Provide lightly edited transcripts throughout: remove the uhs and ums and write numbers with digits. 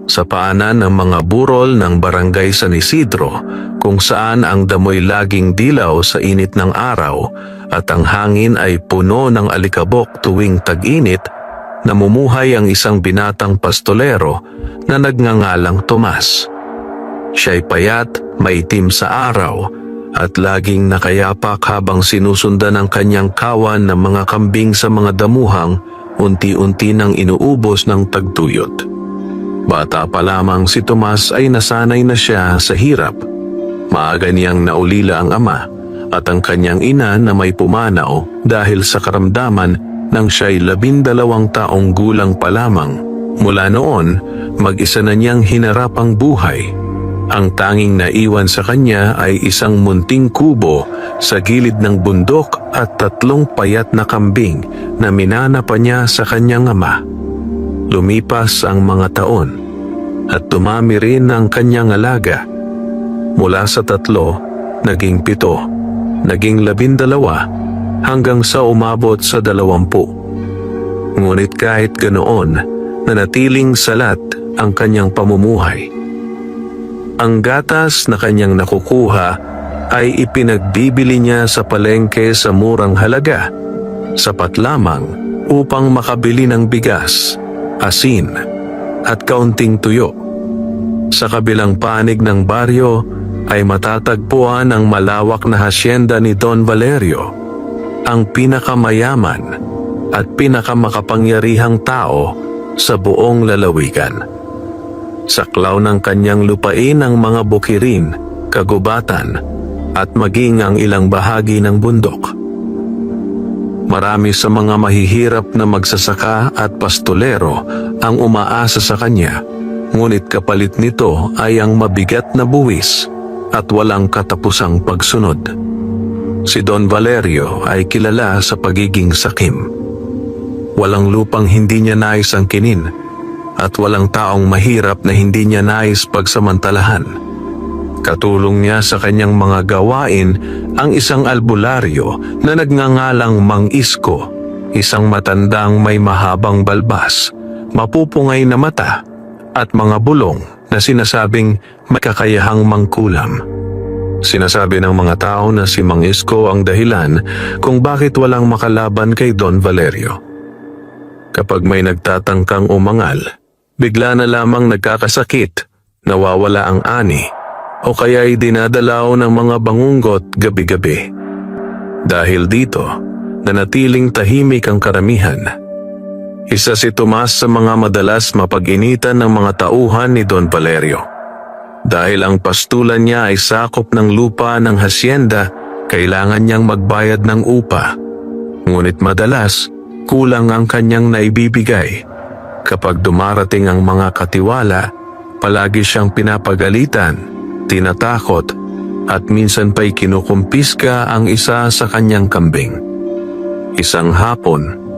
sa paanan ng mga burol ng barangay San Isidro, kung saan ang damoy laging dilaw sa init ng araw at ang hangin ay puno ng alikabok tuwing tag-init, namumuhay ang isang binatang pastolero na nagngangalang Tomas. Siya'y payat, maitim sa araw at laging nakayapak habang sinusundan ang kanyang kawan ng mga kambing sa mga damuhang unti-unti nang inuubos ng tagtuyot. Bata pa lamang si Tomas ay nasanay na siya sa hirap. Maaga niyang naulila ang ama at ang kanyang ina na may pumanaw dahil sa karamdaman nang siya'y 12 taong gulang pa lamang. Mula noon, mag-isa na niyang hinarap ang buhay. Ang tanging naiwan sa kanya ay isang munting kubo sa gilid ng bundok at 3 payat na kambing na minana pa niya sa kanyang ama. Lumipas ang mga taon at dumami rin ang kanyang alaga. Mula sa 3, naging 7, naging 12, hanggang sa umabot sa 20. Ngunit kahit ganoon, nanatiling salat ang kanyang pamumuhay. Ang gatas na kanyang nakukuha ay ipinagbibili niya sa palengke sa murang halaga, sapat lamang upang makabili ng bigas, asin at kaunting tuyo. Sa kabilang panig ng baryo ay matatagpuan ang malawak na hasyenda ni Don Valerio, ang pinakamayaman at pinakamakapangyarihang tao sa buong lalawigan. Saklaw ng kanyang lupain ang mga bukirin, kagubatan at maging ang ilang bahagi ng bundok. Marami sa mga mahihirap na magsasaka at pastolero ang umaasa sa kanya, ngunit kapalit nito ay ang mabigat na buwis at walang katapusang pagsunod. Si Don Valerio ay kilala sa pagiging sakim. Walang lupang hindi niya nais angkinin at walang taong mahirap na hindi niya nais pagsamantalahan. Katulong niya sa kanyang mga gawain ang isang albularyo na nagngangalang Mang Isko, isang matandang may mahabang balbas, mapupungay na mata at mga bulong na sinasabing may kakayahang mangkulam. Sinasabi ng mga tao na si Mang Isko ang dahilan kung bakit walang makalaban kay Don Valerio. Kapag may nagtatangkang umangal, bigla na lamang nagkakasakit, nawawala ang ani, o kaya'y dinadalaw ng mga bangunggot gabi-gabi. Dahil dito, nanatiling tahimik ang karamihan. Isa si Tomas sa mga madalas mapag-initan ng mga tauhan ni Don Valerio. Dahil ang pastulan niya ay sakop ng lupa ng hasyenda, kailangan niyang magbayad ng upa. Ngunit madalas, kulang ang kanyang naibibigay. Kapag dumarating ang mga katiwala, palagi siyang pinapagalitan, tinatakot, at minsan pa'y kinukumpiska ang isa sa kanyang kambing. Isang hapon,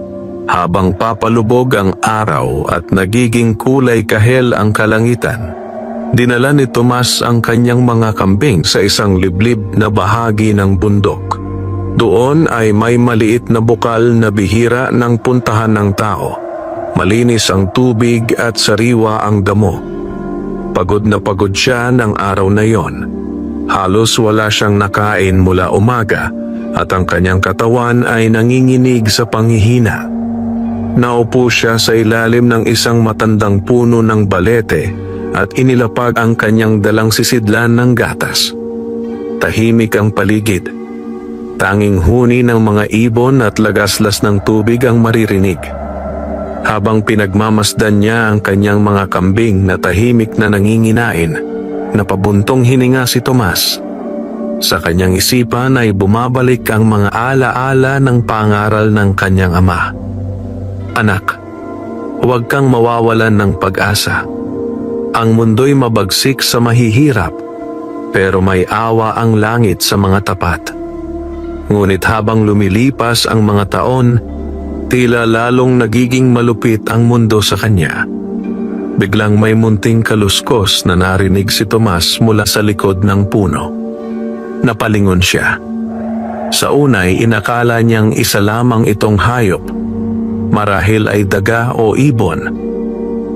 habang papalubog ang araw at nagiging kulay kahel ang kalangitan, dinala ni Tomas ang kanyang mga kambing sa isang liblib na bahagi ng bundok. Doon ay may maliit na bukal na bihira ng puntahan ng tao. Malinis ang tubig at sariwa ang damo. Pagod na pagod siya ng araw na yon. Halos wala siyang nakain mula umaga at ang kanyang katawan ay nanginginig sa panghihina. Naupo siya sa ilalim ng isang matandang puno ng balete at inilapag ang kanyang dalang sisidlan ng gatas. Tahimik ang paligid. Tanging huni ng mga ibon at lagaslas ng tubig ang maririnig. Habang pinagmamasdan niya ang kanyang mga kambing na tahimik na nanginginain, napabuntong hininga si Tomas. Sa kanyang isipan ay bumabalik ang mga alaala ng pangaral ng kanyang ama. Anak, huwag kang mawawalan ng pag-asa. Ang mundo'y mabagsik sa mahihirap, pero may awa ang langit sa mga tapat. Ngunit habang lumilipas ang mga taon, tila lalong nagiging malupit ang mundo sa kanya. Biglang may munting kaluskos na narinig si Tomas mula sa likod ng puno. Napalingon siya. Sa unay, inakala niyang isa lamang itong hayop. Marahil ay daga o ibon.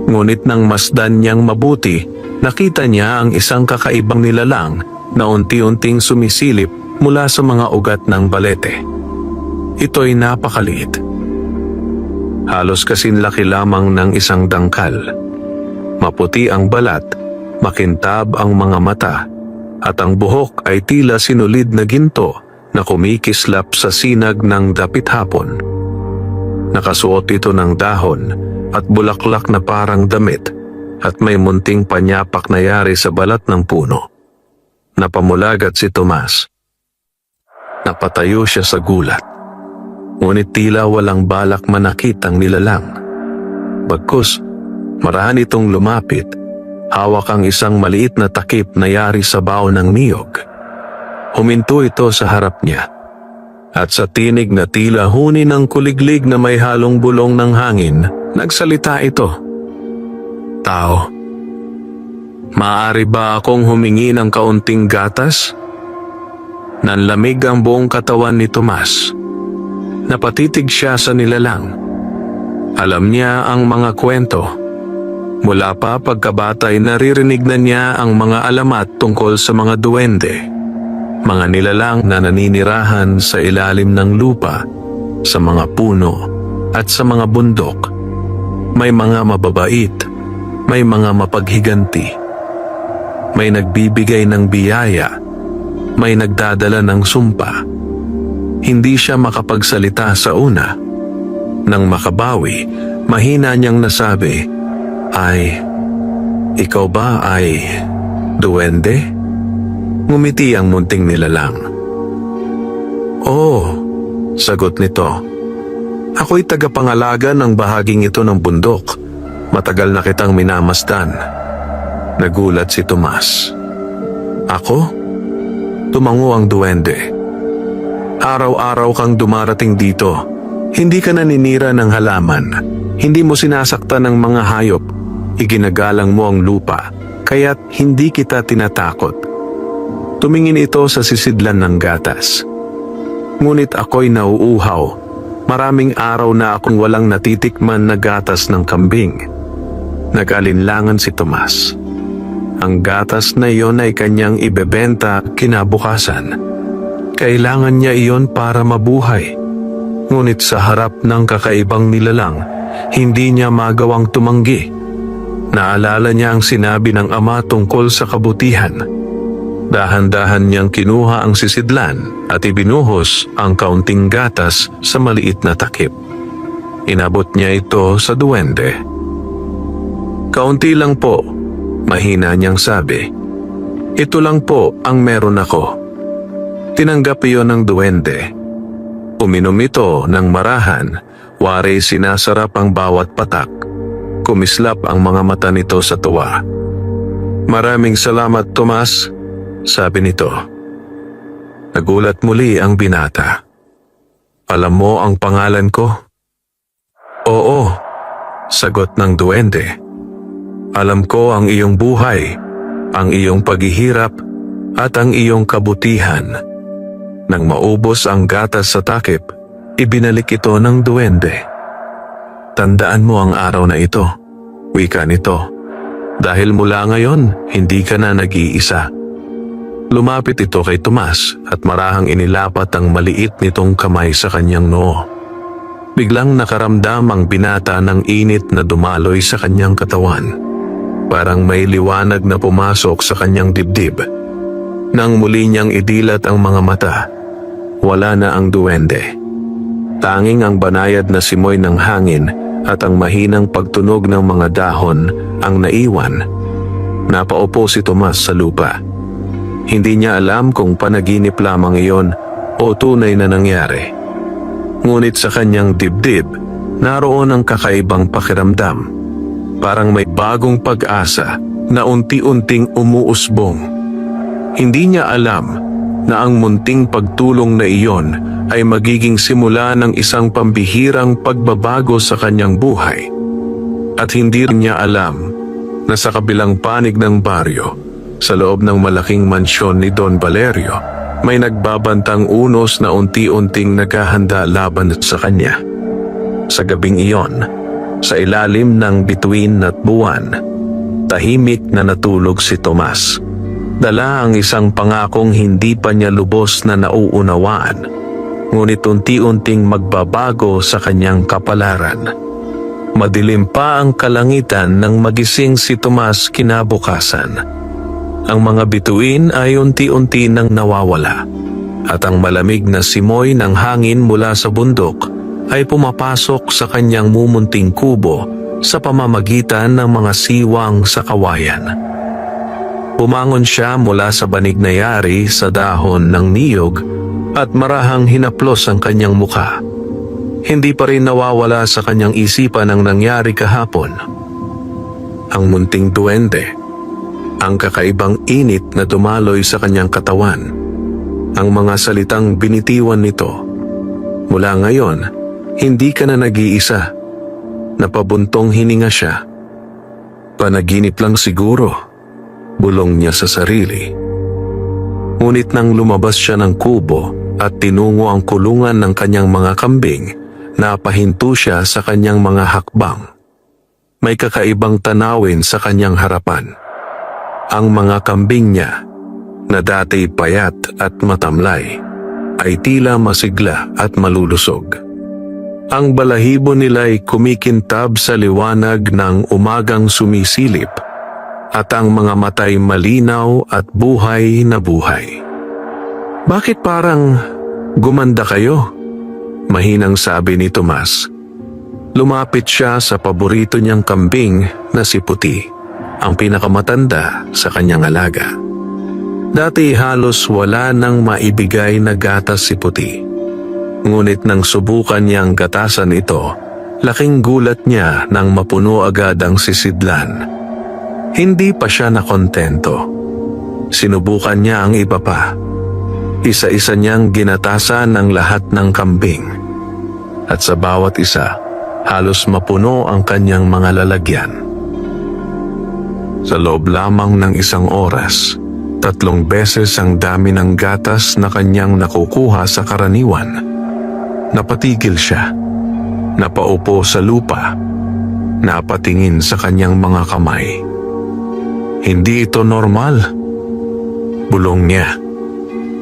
Ngunit nang masdan niyang mabuti, nakita niya ang isang kakaibang nilalang na unti-unting sumisilip mula sa mga ugat ng balete. Ito'y napakaliit. Halos kasing laki lamang ng isang dangkal. Maputi ang balat, makintab ang mga mata, at ang buhok ay tila sinulid na ginto na kumikislap sa sinag ng dapit hapon. Nakasuot ito ng dahon at bulaklak na parang damit at may munting panyapak na yari sa balat ng puno. Napamulagat si Tomas. Napatayo siya sa gulat. Ngunit tila walang balak manakit ang nilalang. Bagkus, marahan itong lumapit. Hawak ang isang maliit na takip na yari sa bao ng niyog. Huminto ito sa harap niya. At sa tinig na tila huni ng kuliglig na may halong bulong ng hangin, nagsalita ito. Tao, maaari ba akong humingi ng kaunting gatas? Nanlamig ang buong katawan ni Tomas. Napatitig siya sa nilalang. Alam niya ang mga kwento. Mula pa pagkabata ay naririnig na niya ang mga alamat tungkol sa mga duwende. Mga nilalang na naninirahan sa ilalim ng lupa, sa mga puno at sa mga bundok. May mga mababait, may mga mapaghiganti. May nagbibigay ng biyaya, may nagdadala ng sumpa. Hindi siya makapagsalita sa una. Nang makabawi, mahina niyang nasabi, ikaw ba ay duwende? Ngumiti ang munting nilalang. Oo, sagot nito. Ako'y tagapangalaga ng bahaging ito ng bundok. Matagal na kitang minamasdan. Nagulat si Tomas. Ako? Tumango ang duwende. Araw-araw kang dumarating dito. Hindi ka naninira ng halaman. Hindi mo sinasaktan ng mga hayop. Iginagalang mo ang lupa, kaya't hindi kita tinatakot. Tumingin ito sa sisidlan ng gatas. Ngunit ako'y nauuhaw. Maraming araw na akong walang natitikman na gatas ng kambing. Nag-alinlangan si Tomas. Ang gatas na iyon ay kanyang ibebenta kinabukasan. Kailangan niya iyon para mabuhay. Ngunit sa harap ng kakaibang nilalang, hindi niya magawang tumanggi. Naalala niya ang sinabi ng ama tungkol sa kabutihan. Dahan-dahan niyang kinuha ang sisidlan at ibinuhos ang kaunting gatas sa maliit na takip. Inabot niya ito sa duwende. Kaunti lang po, mahina niyang sabi. Ito lang po ang meron ako. Tinanggap iyon ng duwende. Uminom ito ng marahan, wari sinasarap ang bawat patak. Kumislap ang mga mata nito sa tuwa. Maraming salamat, Tomas, sabi nito. Nagulat muli ang binata. Alam mo ang pangalan ko? Oo, sagot ng duwende. Alam ko ang iyong buhay, ang iyong paghihirap, at ang iyong kabutihan. Nang maubos ang gatas sa takip, ibinalik ito ng duwende. Tandaan mo ang araw na ito, wika nito. Dahil mula ngayon, hindi ka na nag-iisa. Lumapit ito kay Tomas at marahang inilapat ang maliit nitong kamay sa kanyang noo. Biglang nakaramdam ang binata ng init na dumaloy sa kanyang katawan. Parang may liwanag na pumasok sa kanyang dibdib. Nang muli niyang idilat ang mga mata, wala na ang duwende. Tanging ang banayad na simoy ng hangin at ang mahinang pagtunog ng mga dahon ang naiwan. Napaupo si Tomas sa lupa. Hindi niya alam kung panaginip lamang iyon o tunay na nangyari. Ngunit sa kanyang dibdib, naroon ang kakaibang pakiramdam. Parang may bagong pag-asa na unti-unting umuusbong. Hindi niya alam na ang munting pagtulong na iyon ay magiging simula ng isang pambihirang pagbabago sa kanyang buhay. At hindi rin niya alam na sa kabilang panig ng baryo, sa loob ng malaking mansyon ni Don Valerio, may nagbabantang unos na unti-unting naghahanda laban sa kanya. Sa gabing iyon, Sa ilalim ng bituin at buwan, tahimik na natulog si Tomas. Dala ang isang pangakong hindi pa niya lubos na nauunawaan, ngunit unti-unting magbabago sa kanyang kapalaran. Madilim pa ang kalangitan nang magising si Tomas kinabukasan. Ang mga bituin ay unti-unti nang nawawala, at ang malamig na simoy ng hangin mula sa bundok ay pumapasok sa kanyang mumunting kubo sa pamamagitan ng mga siwang sa kawayan. Bumangon siya mula sa banig na yari sa dahon ng niyog at marahang hinaplos ang kanyang mukha. Hindi pa rin nawawala sa kanyang isipan ang nangyari kahapon. Ang munting duwende, ang kakaibang init na dumaloy sa kanyang katawan, ang mga salitang binitiwan nito. Mula ngayon, hindi ka na nag-iisa. Napabuntong hininga siya. Panaginip lang siguro, bulong niya sa sarili. Ngunit nang lumabas siya ng kubo at tinungo ang kulungan ng kanyang mga kambing, napahinto siya sa kanyang mga hakbang. May kakaibang tanawin sa kanyang harapan. Ang mga kambing niya, na dati payat at matamlay, ay tila masigla at malulusog. Ang balahibo nila'y kumikintab sa liwanag ng umagang sumisilip, at ang mga matay malinaw at buhay na buhay. "Bakit parang gumanda kayo?" mahinang sabi ni Tomas. Lumapit siya sa paborito niyang kambing na si Puti, ang pinakamatanda sa kanyang alaga. Dati halos wala nang maibigay na gatas si Puti. Ngunit nang subukan niyang gatasan ito, laking gulat niya nang mapuno agad ang sisidlan. Hindi pa siya nakontento. Sinubukan niya ang iba pa. Isa-isa niyang ginatasan ang lahat ng kambing. At sa bawat isa, halos mapuno ang kanyang mga lalagyan. Sa loob lamang ng isang oras, 3 beses ang dami ng gatas na kanyang nakukuha sa karaniwan. Napatigil siya, napaupo sa lupa, napatingin sa kanyang mga kamay. Hindi ito normal, bulong niya.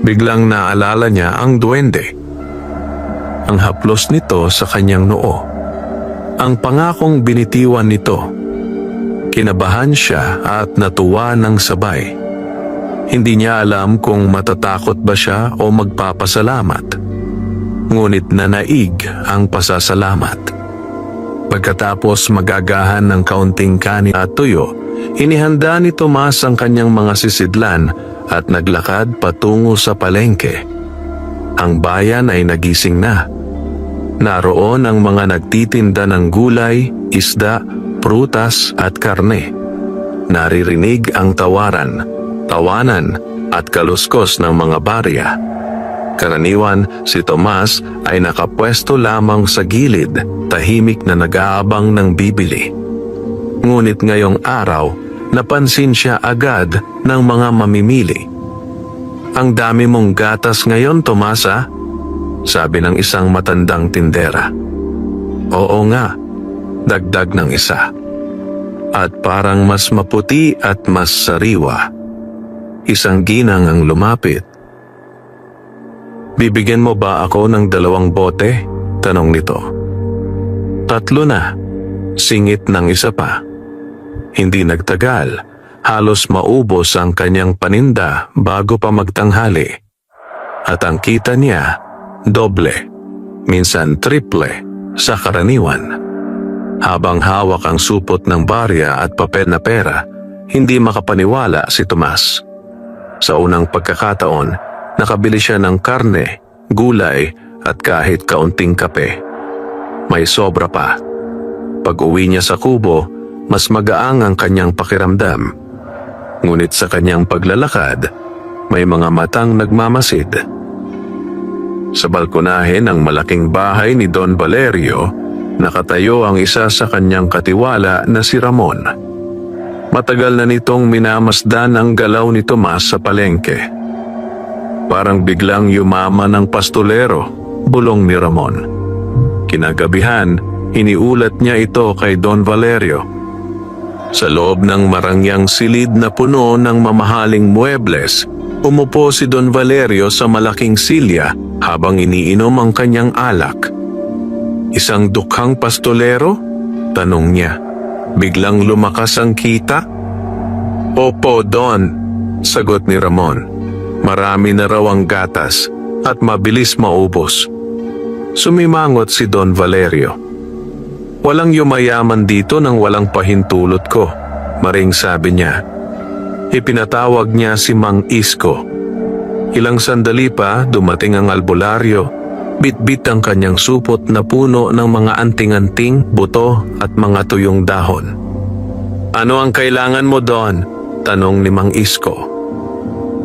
Biglang naalala niya ang duwende. Ang haplos nito sa kanyang noo. Ang pangakong binitiwan nito. Kinabahan siya at natuwa ng sabay. Hindi niya alam kung matatakot ba siya o magpapasalamat. Ngunit nanaig ang pasasalamat. Pagkatapos magagahan ng kaunting kanin at tuyo, inihanda ni Tomas ang kanyang mga sisidlan at naglakad patungo sa palengke. Ang bayan ay nagising na. Naroon ang mga nagtitinda ng gulay, isda, prutas at karne. Naririnig ang tawaran, tawanan at kaluskos ng mga barya. Karaniwan, si Tomas ay nakapwesto lamang sa gilid, tahimik na nag-aabang ng bibili. Ngunit ngayong araw, napansin siya agad ng mga mamimili. "Ang dami mong gatas ngayon, Tomas, ah?" sabi ng isang matandang tindera. "Oo nga," dagdag ng isa. "At parang mas maputi at mas sariwa." Isang ginang ang lumapit. "Bibigyan mo ba ako ng 2 bote?" tanong nito. "3 na," singit ng isa pa. Hindi nagtagal, halos maubos ang kanyang paninda bago pa magtanghali. At ang kita niya, doble, minsan triple, sa karaniwan. Habang hawak ang supot ng barya at papel na pera, hindi makapaniwala si Tomas. Sa unang pagkakataon, nakabili siya ng karne, gulay at kahit kaunting kape. May sobra pa. Pag-uwi niya sa kubo, mas magaang ang kanyang pakiramdam. Ngunit sa kanyang paglalakad, may mga matang nagmamasid. Sa balkonahe ng malaking bahay ni Don Valerio, nakatayo ang isa sa kanyang katiwala na si Ramon. Matagal na nitong minamasdan ang galaw ni Tomas sa palengke. Parang biglang yumaman ng pastolero, bulong ni Ramon. Kinagabihan, Iniulat niya ito kay Don Valerio. Sa loob ng marangyang silid na puno ng mamahaling muebles, umupo si Don Valerio sa malaking silya habang iniinom ang kanyang alak. Isang dukhang pastolero? Tanong niya. Biglang lumakas ang kita? Opo, Don, sagot ni Ramon. Marami na raw ang gatas at mabilis maubos. Sumimangot si Don Valerio. Walang yumayaman dito nang walang pahintulot ko, maring sabi niya. Ipinatawag niya si Mang Isko. Ilang sandali pa dumating ang albularyo, bitbit ang kanyang supot na puno ng mga anting-anting, buto at mga tuyong dahon. Ano ang kailangan mo, Don? Tanong ni Mang Isko.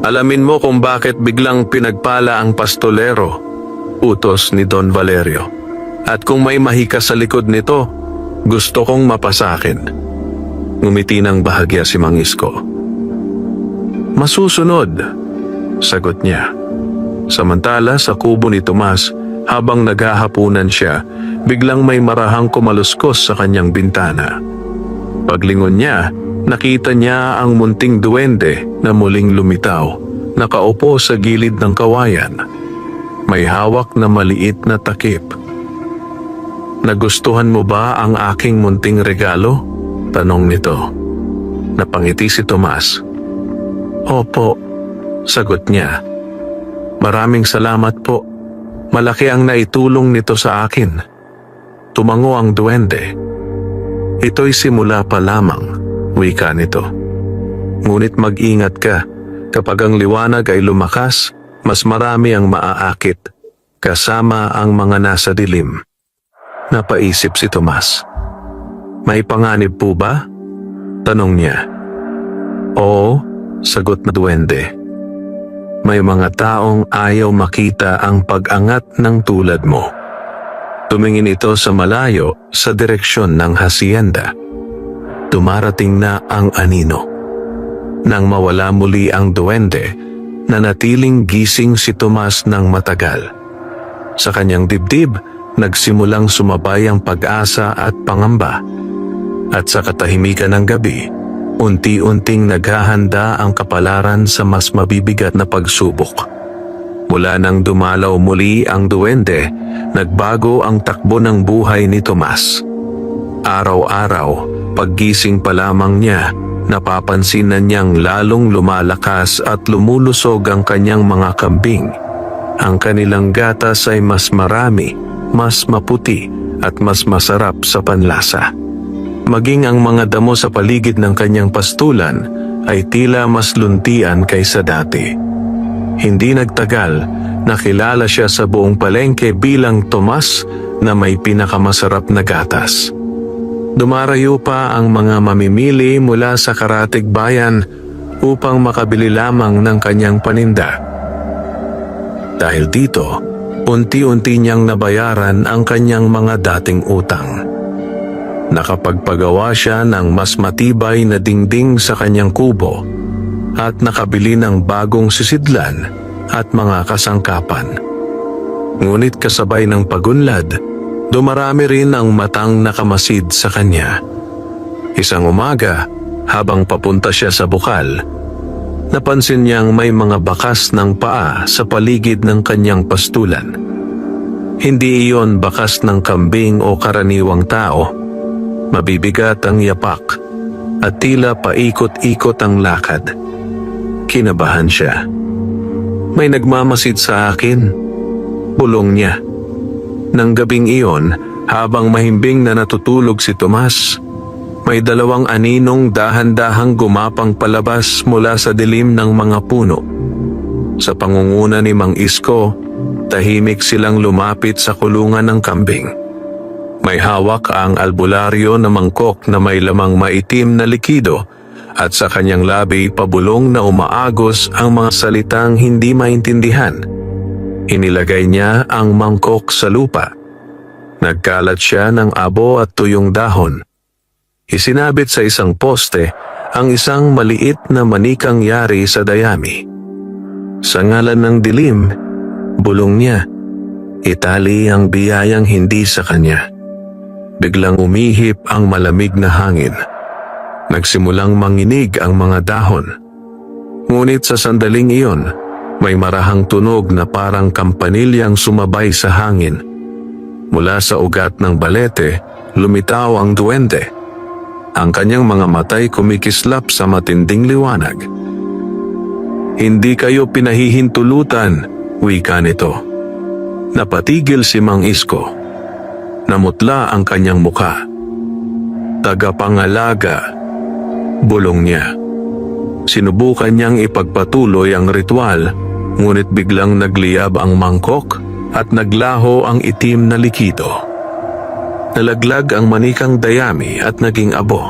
Alamin mo kung bakit biglang pinagpala ang pastolero, utos ni Don Valerio. At kung may mahika sa likod nito, gusto kong mapasakin. Ngumiti ng bahagya si Mang Isko. Masusunod, sagot niya. Samantala sa kubo ni Tomas, habang naghahapunan siya, biglang may marahang kumaluskos sa kanyang bintana. Paglingon niya, nakita niya ang munting duwende na muling lumitaw, nakaupo sa gilid ng kawayan. May hawak na maliit na takip. Nagustuhan mo ba ang aking munting regalo? Tanong nito. Napangiti si Tomas. Opo, sagot niya. Maraming salamat po. Malaki ang naitulong nito sa akin. Tumango ang duwende. Ito'y simula pa lamang, wika nito. Ngunit mag-ingat ka. Kapag ang liwanag ay lumakas, mas marami ang maaakit, kasama ang mga nasa dilim. Napaisip si Tomas. May panganib po ba? Tanong niya. Oo, sagot na duwende. May mga taong ayaw makita ang pag-angat ng tulad mo. Tumingin ito sa malayo sa direksyon ng hasyenda. Dumarating na ang anino. Nang mawala muli ang duwende, nanatiling gising si Tomas ng matagal. Sa kanyang dibdib, nagsimulang sumabay ang pag-asa at pangamba. At sa katahimikan ng gabi, unti-unting naghahanda ang kapalaran sa mas mabibigat na pagsubok. Mula nang dumalaw muli ang duwende, nagbago ang takbo ng buhay ni Tomas. Araw-araw, paggising pa lamang niya, napapansin na niyang lalong lumalakas at lumulusog ang kanyang mga kambing. Ang kanilang gatas ay mas marami, mas maputi at mas masarap sa panlasa. Maging ang mga damo sa paligid ng kanyang pastulan ay tila mas luntian kaysa dati. Hindi nagtagal, nakilala siya sa buong palengke bilang Tomas na may pinakamasarap na gatas. Dumarayo pa ang mga mamimili mula sa karatig bayan upang makabili lamang ng kanyang paninda. Dahil dito, unti-unti niyang nabayaran ang kanyang mga dating utang. Nakapagpagawa siya ng mas matibay na dingding sa kanyang kubo at nakabili ng bagong sisidlan at mga kasangkapan. Ngunit kasabay ng pagunlad, dumarami rin ang matang nakamasid sa kanya. Isang umaga, habang papunta siya sa bukal, napansin niyang may mga bakas ng paa sa paligid ng kanyang pastulan. Hindi iyon bakas ng kambing o karaniwang tao. Mabibigat ang yapak at tila paikot-ikot ang lakad. Kinabahan siya. May nagmamasid sa akin, bulong niya. Nang gabing iyon, habang mahimbing na natutulog si Tomas, may dalawang aninong dahan-dahang gumapang palabas mula sa dilim ng mga puno. Sa pangunguna ni Mang Isko, tahimik silang lumapit sa kulungan ng kambing. May hawak ang albularyo na mangkok na may lamang maitim na likido at sa kanyang labi pabulong na umaagos ang mga salitang hindi maintindihan. Inilagay niya ang mangkok sa lupa. Nagkalat siya ng abo at tuyong dahon. Isinabit sa isang poste ang isang maliit na manikang yari sa dayami. Sa ngalan ng dilim, bulong niya, itali ang biyayang hindi sa kanya. biglang umihip ang malamig na hangin. Nagsimulang manginig ang mga dahon. Ngunit sa sandaling iyon, may marahang tunog na parang kampanilyang sumabay sa hangin. Mula sa ugat ng balete, lumitaw ang duwende. Ang kanyang mga matay kumikislap sa matinding liwanag. "Hindi kayo pinahihintulutan," wika nito. Napatigil si Mang Isko. Namutla ang kanyang muka. "Tagapangalaga," bulong niya. Sinubukan niyang ipagpatuloy ang ritual, ngunit biglang nagliyab ang mangkok at naglaho ang itim na likido. Nalaglag ang manikang dayami at naging abo.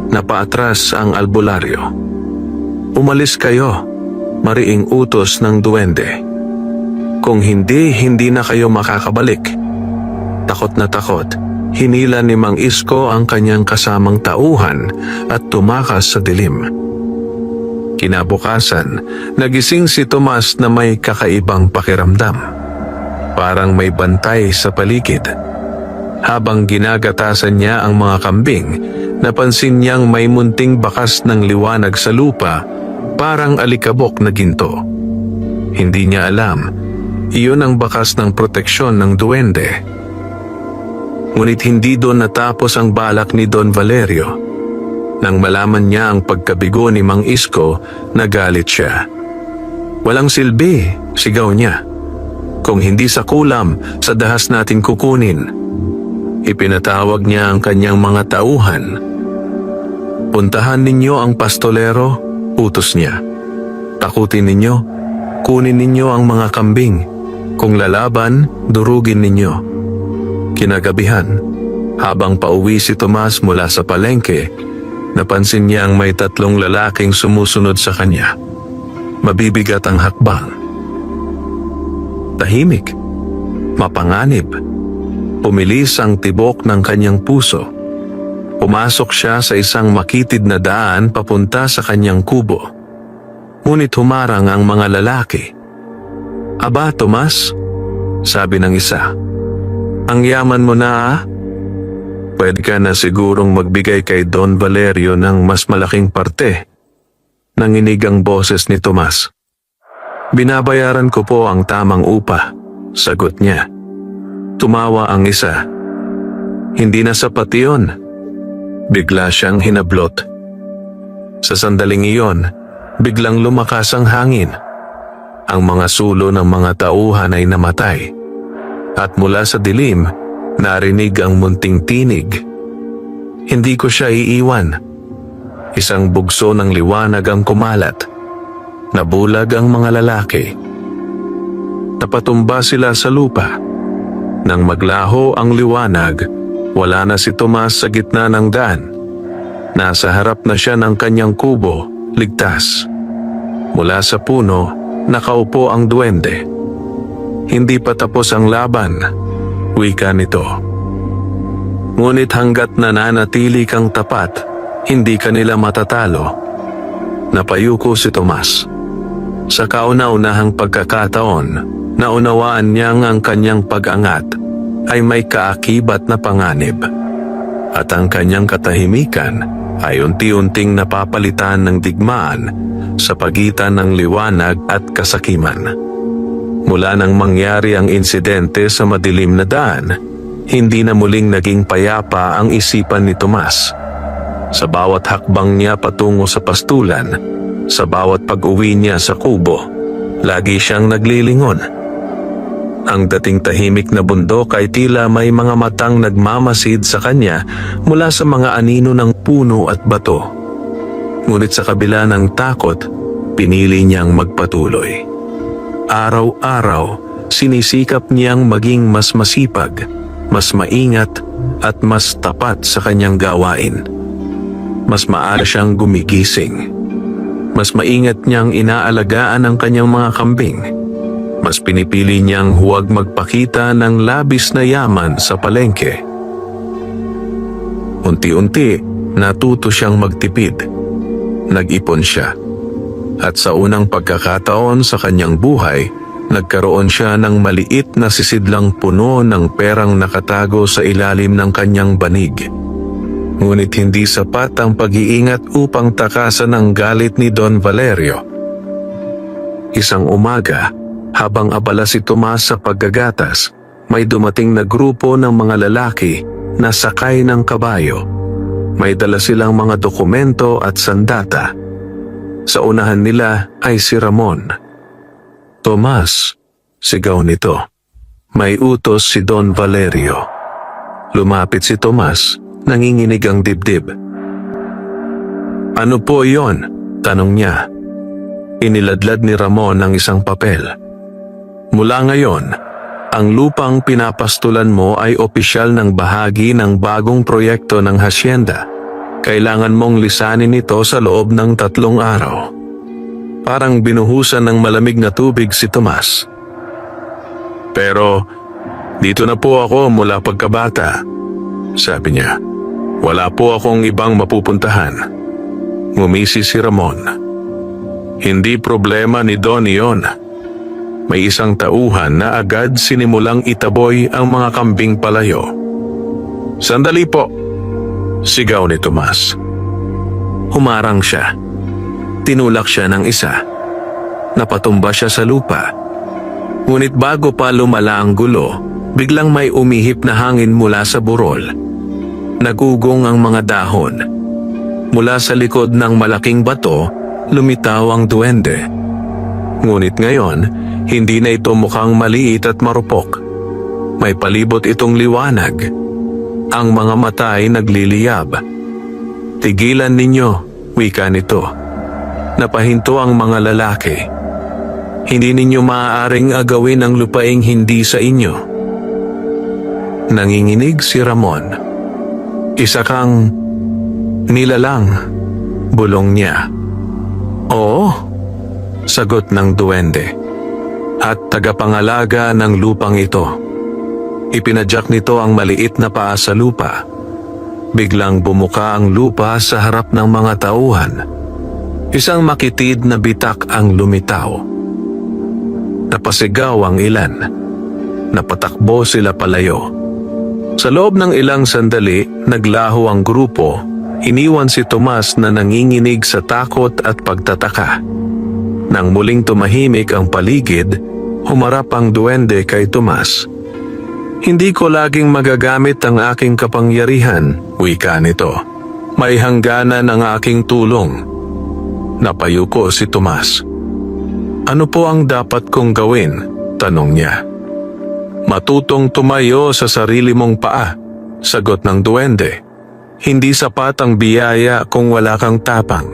Napaatras ang albularyo. "Umalis kayo," mariing utos ng duwende. "Kung hindi, hindi na kayo makakabalik." Takot na takot, hinila ni Mang Isko ang kanyang kasamang tauhan at tumakas sa dilim. Kinabukasan, nagising si Tomas na may kakaibang pakiramdam. Parang may bantay sa paligid. Habang ginagatasan niya ang mga kambing, napansin niyang may munting bakas ng liwanag sa lupa, parang alikabok na ginto. Hindi niya alam, iyon ang bakas ng proteksyon ng duwende. Ngunit hindi doon natapos ang balak ni Don Valerio. Nang malaman niya ang pagkabigo ni Mang Isko, nagalit siya. "Walang silbi," sigaw niya. "Kung hindi sa kulam, sa dahas natin kukunin." Ipinatawag niya ang kanyang mga tauhan. "Puntahan ninyo ang pastolero," utos niya. "Takutin ninyo, kunin ninyo ang mga kambing. Kung lalaban, durugin ninyo." Kinagabihan, habang pauwi si Tomas mula sa palengke, napansin niya ang may 3 lalaking sumusunod sa kanya. Mabibigat ang hakbang. Tahimik, mapanganib. Pumilis ang tibok ng kanyang puso. Pumasok siya sa isang makitid na daan papunta sa kanyang kubo. Ngunit humarang ang mga lalaki. "Aba, Tomas," sabi ng isa, "ang yaman mo na ah. Pwede ka na sigurong magbigay kay Don Valerio ng mas malaking parte." Nanginig ang boses ni Tomas. "Binabayaran ko po ang tamang upa," sagot niya. Tumawa ang isa. "Hindi na sapat iyon." Bigla siyang hinablot. Sa sandaling iyon, biglang lumakas ang hangin. Ang mga sulo ng mga tauhan ay namatay. At mula sa dilim, narinig ang munting tinig. "Hindi ko siya iiwan." Isang bugso ng liwanag ang kumalat. Nabulag ang mga lalaki. Napatumba sila sa lupa. Nang maglaho ang liwanag, wala na si Tomas sa gitna ng daan. Nasa harap na siya ng kanyang kubo, ligtas. Mula sa puno, nakaupo ang duwende. "Hindi pa tapos ang laban," wika nito. "Ngunit hanggat nananatili kang tapat, hindi ka nila matatalo." Napayuko si Tomas. Sa kauna-unahang pagkakataon, naunawaan niyang ang kanyang pag-angat ay may kaakibat na panganib. At ang kanyang katahimikan ay unti-unting napapalitan ng digmaan sa pagitan ng liwanag at kasakiman. Mula nang mangyari ang insidente sa madilim na daan, hindi na muling naging payapa ang isipan ni Tomas. Sa bawat hakbang niya patungo sa pastulan, sa bawat pag-uwi niya sa kubo, lagi siyang naglilingon. Ang dating tahimik na bundok ay tila may mga matang nagmamasid sa kanya mula sa mga anino ng puno at bato. Ngunit sa kabila ng takot, pinili niyang magpatuloy. Araw-araw, sinisikap niyang maging mas masipag, mas maingat at mas tapat sa kanyang gawain. Mas maaga siyang gumigising. Mas maingat niyang inaalagaan ang kanyang mga kambing. Mas pinipili niyang huwag magpakita ng labis na yaman sa palengke. Unti-unti, natuto siyang magtipid. Nag-ipon siya. At sa unang pagkakataon sa kanyang buhay, Nagkaroon siya ng maliit na sisidlang puno ng perang nakatago sa ilalim ng kanyang banig. Ngunit hindi sapat ang pag-iingat upang takasan ang galit ni Don Valerio. Isang umaga, habang abala si Tomas sa paggagatas, may dumating na grupo ng mga lalaki na sakay ng kabayo. May dala silang mga dokumento at sandata. Sa unahan nila ay si Ramon. "Tomas," sigaw nito. "May utos si Don Valerio." Lumapit si Tomas, nanginginig ang dibdib. "Ano po yon?" tanong niya. Iniladlad ni Ramon ang isang papel. "Mula ngayon, ang lupang pinapastulan mo ay opisyal ng bahagi ng bagong proyekto ng hasyenda. Kailangan mong lisanin ito sa loob ng 3 araw. Parang binuhusan ng malamig na tubig si Tomas. "Pero dito na po ako mula pagkabata," sabi niya. "Wala po akong ibang mapupuntahan." Ngumisi si Ramon. "Hindi problema ni Don iyon. May isang tauhan na agad sinimulang itaboy ang mga kambing palayo." "Sandali po," sigaw ni Tomas. Humarang siya. Tinulak siya ng isa. Napatumba siya sa lupa. Ngunit bago pa lumala ang gulo, biglang may umihip na hangin mula sa burol. Nagugong ang mga dahon. Mula sa likod ng malaking bato, lumitaw ang duwende. Ngunit ngayon, hindi na ito mukhang maliit at marupok. May palibot itong liwanag. Ang mga mata ay nagliliyab. "Tigilan ninyo," wika nito. Napahinto ang mga lalaki. "Hindi ninyo maaaring agawin ang lupaing hindi sa inyo." Nanginginig si Ramon. "Isa kang nilalang," bulong niya. "Oo," sagot ng duwende. "At tagapangalaga ng lupang ito." Ipinadyak nito ang maliit na paa sa lupa. Biglang bumuka ang lupa sa harap ng mga tauhan. Isang makitid na bitak ang lumitaw. Napasigaw ang ilan. Napatakbo sila palayo. Sa loob ng ilang sandali, naglaho ang grupo. Iniwan si Tomas na nanginginig sa takot at pagtataka. Nang muling tumahimik ang paligid, humarap ang duwende kay Tomas. "Hindi ko laging magagamit ang aking kapangyarihan," wika nito. "May hangganan ang aking tulong." Napayuko si Tomas. "Ano po ang dapat kong gawin?" tanong niya. "Matutong tumayo sa sarili mong paa," sagot ng duwende. "Hindi sapat ang biyaya kung wala kang tapang."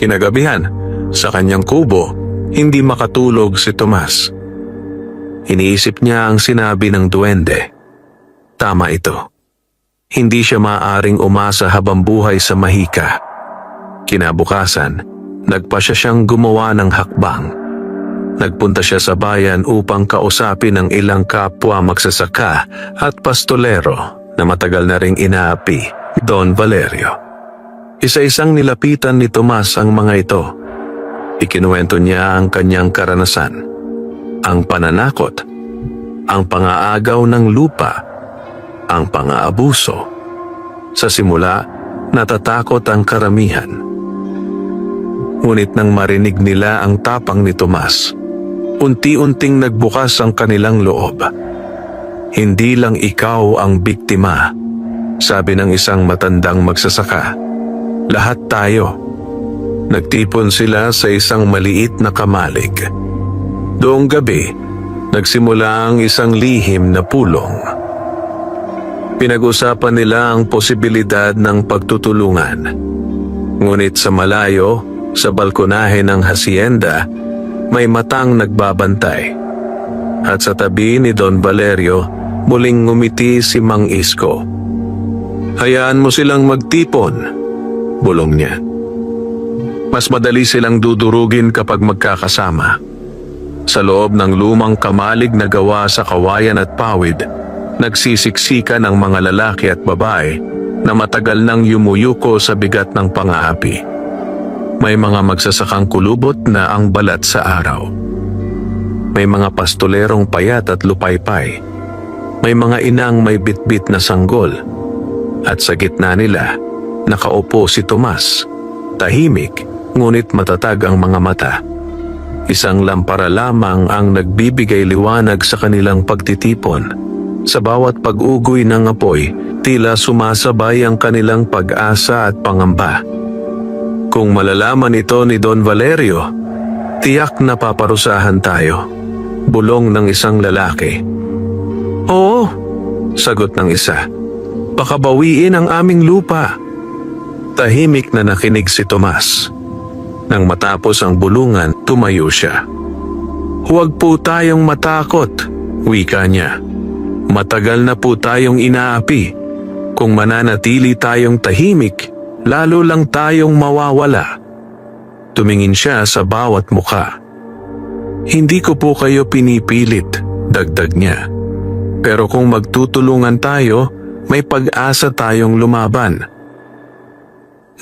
Kinagabihan, sa kanyang kubo, hindi makatulog si Tomas. Iniisip niya ang sinabi ng duwende. Tama ito. Hindi siya maaaring umasa habang buhay sa mahika. Kinabukasan, nagpasya siyang gumawa ng hakbang. Nagpunta siya sa bayan upang kausapin ang ilang kapwa magsasaka at pastolero na matagal na ring inaapi, Don Valerio. Isa-isang nilapitan ni Tomas ang mga ito. Ikinuwento niya ang kanyang karanasan, ang pananakot, ang pangaagaw ng lupa, ang pang-aabuso. Sa simula, natatakot ang karamihan. Ngunit nang marinig nila ang tapang ni Tomas, unti-unting nagbukas ang kanilang loob. "Hindi lang ikaw ang biktima," sabi ng isang matandang magsasaka. "Lahat tayo." Nagtipon sila sa isang maliit na kamalig. Doong gabi, nagsimula ang isang lihim na pulong. Pinag-usapan nila ang posibilidad ng pagtutulungan. Ngunit sa malayo, sa balkonahe ng hacienda, may matang nagbabantay. At sa tabi ni Don Valerio, muling ngumiti si Mang Isko. "Hayaan mo silang magtipon," bulong niya. "Mas madali silang dudurugin kapag magkakasama." Sa loob ng lumang kamalig na gawa sa kawayan at pawid, nagsisiksikan ang mga lalaki at babae na matagal nang yumuyuko sa bigat ng pang-aapi. May mga magsasakang kulubot na ang balat sa araw. May mga pastolerong payat at lupaypay. May mga inang may bitbit na sanggol. At sa gitna nila, nakaupo si Tomas. Tahimik, ngunit matatag ang mga mata. Isang lampara lamang ang nagbibigay liwanag sa kanilang pagtitipon. Sa bawat pag-ugoy ng apoy, tila sumasabay ang kanilang pag-asa at pangamba. Kung malalaman ito ni Don Valerio, tiyak na paparusahan tayo. Bulong ng isang lalaki. Oo, sagot ng isa. Baka bawiin ang aming lupa. Tahimik na nakinig si Tomas. Nang matapos ang bulungan, tumayo siya. Huwag po tayong matakot, wika niya. Matagal na po tayong inaapi. Kung mananatili tayong tahimik, lalo lang tayong mawawala. Tumingin siya sa bawat mukha. Hindi ko po kayo pinipilit, dagdag niya. Pero kung magtutulungan tayo, may pag-asa tayong lumaban.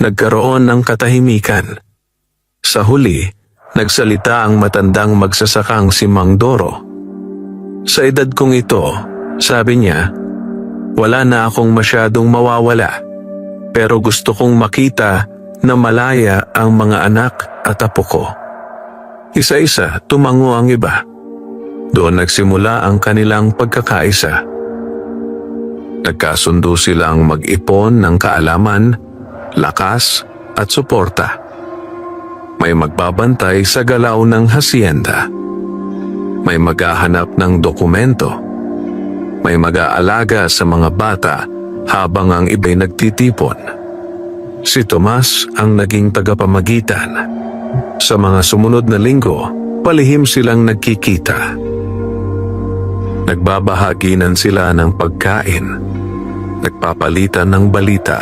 Nagkaroon ng katahimikan. Sa huli, nagsalita ang matandang magsasakang si Mang Doro. Sa edad kong ito, sabi niya, wala na akong masyadong mawawala. Pero gusto kong makita na malaya ang mga anak at apo ko. Isa-isa tumango ang iba. Doon nagsimula ang kanilang pagkakaisa. Nagkasundo silang mag-ipon ng kaalaman, lakas at suporta. May magbabantay sa galaw ng hasyenda. May maghahanap ng dokumento. May mag-aalaga sa mga bata habang ang iba'y nagtitipon. Si Tomas ang naging tagapamagitan. Sa mga sumunod na linggo, palihim silang nagkikita. Nagbabahaginan sila ng pagkain, nagpapalitan ng balita,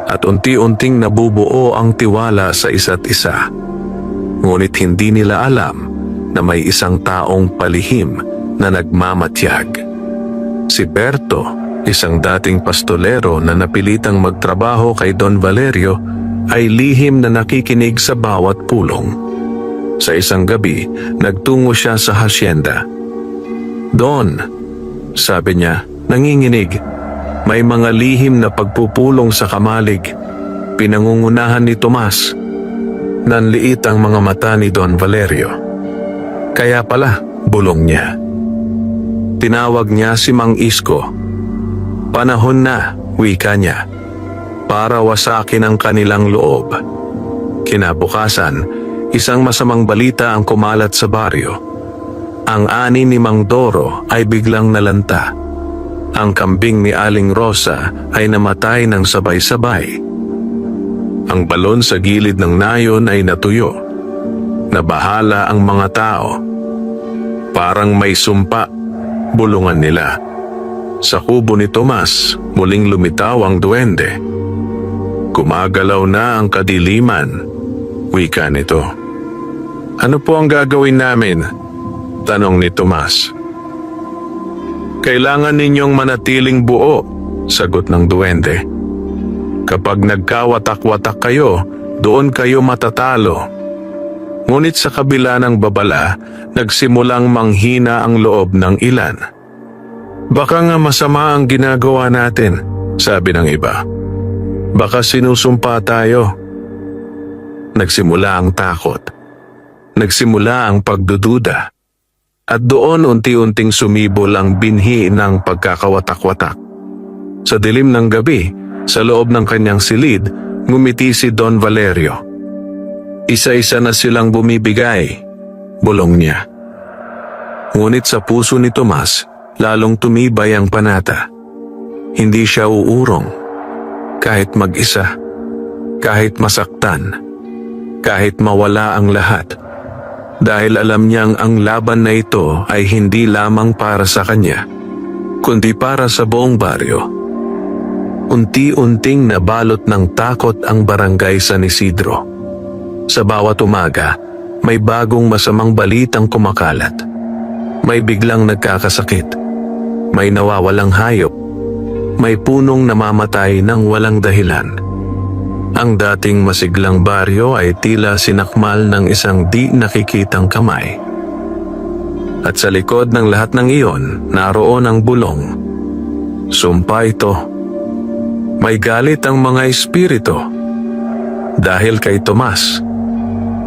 at unti-unting nabubuo ang tiwala sa isa't isa. Ngunit hindi nila alam na may isang taong palihim na nagmamatyag. Si Berto, isang dating pastolero na napilitang magtrabaho kay Don Valerio, ay lihim na nakikinig sa bawat pulong. Sa isang gabi, nagtungo siya sa hasyenda. Don, sabi niya, nanginginig. May mga lihim na pagpupulong sa kamalig. Pinangungunahan ni Tomas. Nanliit ang mga mata ni Don Valerio. Kaya pala, bulong niya. Tinawag niya si Mang Isko. Panahon na, wika niya, para wasakin ang kanilang loob. Kinabukasan, isang masamang balita ang kumalat sa baryo. Ang ani ni Mang Doro ay biglang nalanta. Ang kambing ni Aling Rosa ay namatay ng sabay-sabay. Ang balon sa gilid ng nayon ay natuyo. Nabahala ang mga tao. Parang may sumpa, bulungan nila. Sa kubo ni Tomas, muling lumitaw ang duwende. Gumagalaw na ang kadiliman, wika nito. Ano po ang gagawin namin? Tanong ni Tomas. Kailangan ninyong manatiling buo, sagot ng duwende. Kapag nagkawatak-watak kayo, doon kayo matatalo. Ngunit sa kabila ng babala, nagsimulang manghina ang loob ng ilan. Baka nga masama ang ginagawa natin, sabi ng iba. Baka sinusumpa tayo. Nagsimula ang takot. Nagsimula ang pagdududa. At doon unti-unting sumibol ang binhi ng pagkakawatak-watak. Sa dilim ng gabi, sa loob ng kanyang silid, ngumiti si Don Valerio. Isa-isa na silang bumibigay, bulong niya. Ngunit sa puso ni Tomas, lalong tumibay ang panata. Hindi siya uurong. Kahit mag-isa, kahit masaktan, kahit mawala ang lahat. Dahil alam niyang ang laban na ito ay hindi lamang para sa kanya, kundi para sa buong baryo. Unti-unting nabalot ng takot ang barangay San Isidro. Sa bawat umaga, may bagong masamang balitang kumakalat. May biglang nagkakasakit. May nawawalang hayop. May punong namamatay ng walang dahilan. Ang dating masiglang baryo ay tila sinakmal ng isang di nakikitang kamay. At sa likod ng lahat ng iyon, naroon ang bulong. Sumpa ito. May galit ang mga espiritu. Dahil kay Tomas,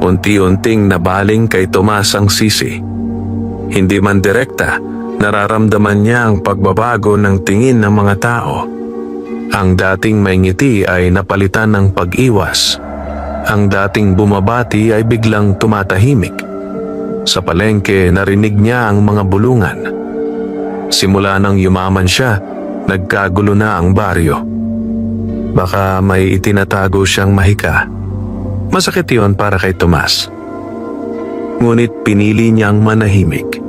unti-unting nabaling kay Tomas ang sisi. Hindi man direkta, nararamdaman niya ang pagbabago ng tingin ng mga tao. Ang dating may ngiti ay napalitan ng pag-iwas. Ang dating bumabati ay biglang tumatahimik. Sa palengke, narinig niya ang mga bulungan. Simula nang yumaman siya, nagkagulo na ang baryo. Baka may itinatago siyang mahika. Masakit yon para kay Tomas. Ngunit pinili niyang manahimik.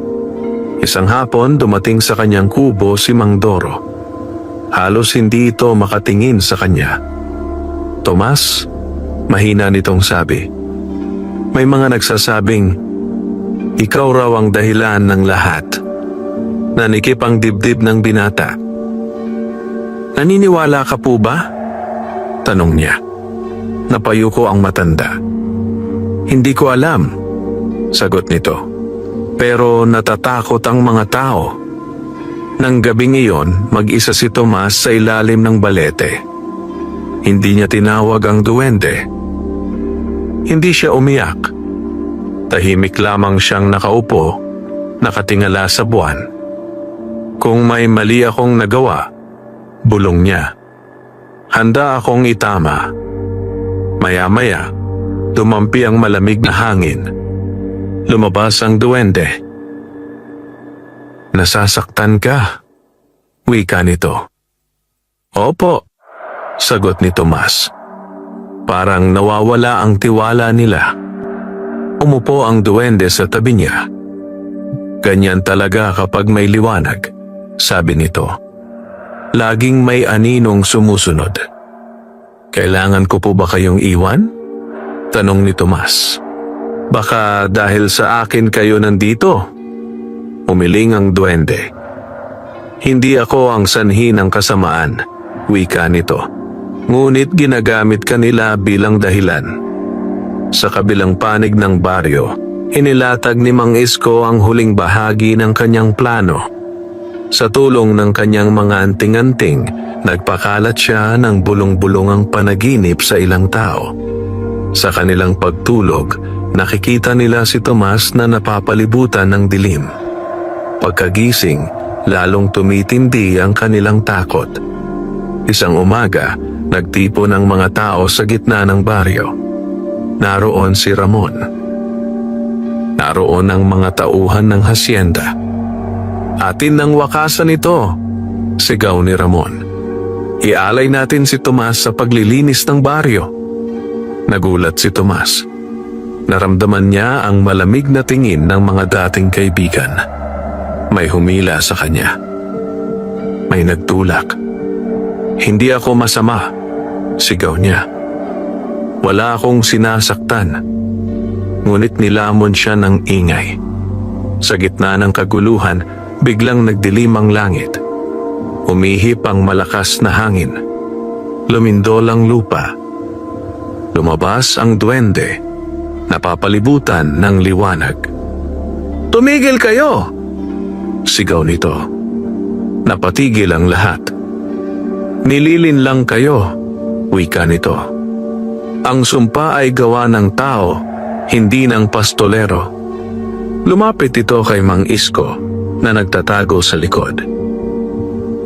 Isang hapon, dumating sa kanyang kubo si Mang Doro. Halos hindi ito makatingin sa kanya. Tomas, mahina nitong sabi. May mga nagsasabing, ikaw raw ang dahilan ng lahat. Nanikip ang dibdib ng binata. Naniniwala ka po ba? Tanong niya. Napayuko ang matanda. Hindi ko alam, sagot nito. Pero natatakot ang mga tao. Nang gabing iyon, mag-isa si Tomas sa ilalim ng balete. Hindi niya tinawag ang duwende. Hindi siya umiyak. Tahimik lamang siyang nakaupo, nakatingala sa buwan. Kung may mali akong nagawa, bulong niya. Handa akong itama. Maya-maya, dumampi ang malamig na hangin. Lumabas ang duwende. Nasasaktan ka? Wika nito. Opo, sagot ni Tomas. Parang nawawala ang tiwala nila. Umupo ang duwende sa tabi niya. Ganyan talaga kapag may liwanag, sabi nito. Laging may aninong sumusunod. Kailangan ko po ba kayong iwan? Tanong ni Tomas. Baka dahil sa akin kayo nandito? Umiling ang duwende. Hindi ako ang sanhi ng kasamaan, wika nito. Ngunit ginagamit kanila bilang dahilan. Sa kabilang panig ng baryo, inilatag ni Mang Isko ang huling bahagi ng kanyang plano. Sa tulong ng kanyang mga anting-anting, nagpakalat siya ng bulong-bulungang panaginip sa ilang tao. Sa kanilang pagtulog, nakikita nila si Tomas na napapalibutan ng dilim. Pagkagising, lalong tumitindi ang kanilang takot. Isang umaga, nagtipon ang mga tao sa gitna ng baryo. Naroon si Ramon. Naroon ang mga tauhan ng hasyenda. Atin nang wakasan ito, sigaw ni Ramon. Ialay natin si Tomas sa paglilinis ng baryo. Nagulat si Tomas. Naramdaman niya ang malamig na tingin ng mga dating kaibigan. May humila sa kanya. May nagtulak. Hindi ako masama, sigaw niya. Wala akong sinasaktan. Ngunit nilamon siya ng ingay. Sa gitna ng kaguluhan, biglang nagdilim ang langit. Umihip ang malakas na hangin. Lumindol ang lupa. Lumabas ang duwende, napapalibutan ng liwanag. Tumigil kayo! Sigaw nito. Napatigil ang lahat. Nililin lang kayo, wika nito. Ang sumpa ay gawa ng tao, hindi ng pastolero. Lumapit ito kay Mang Isko na nagtatago sa likod.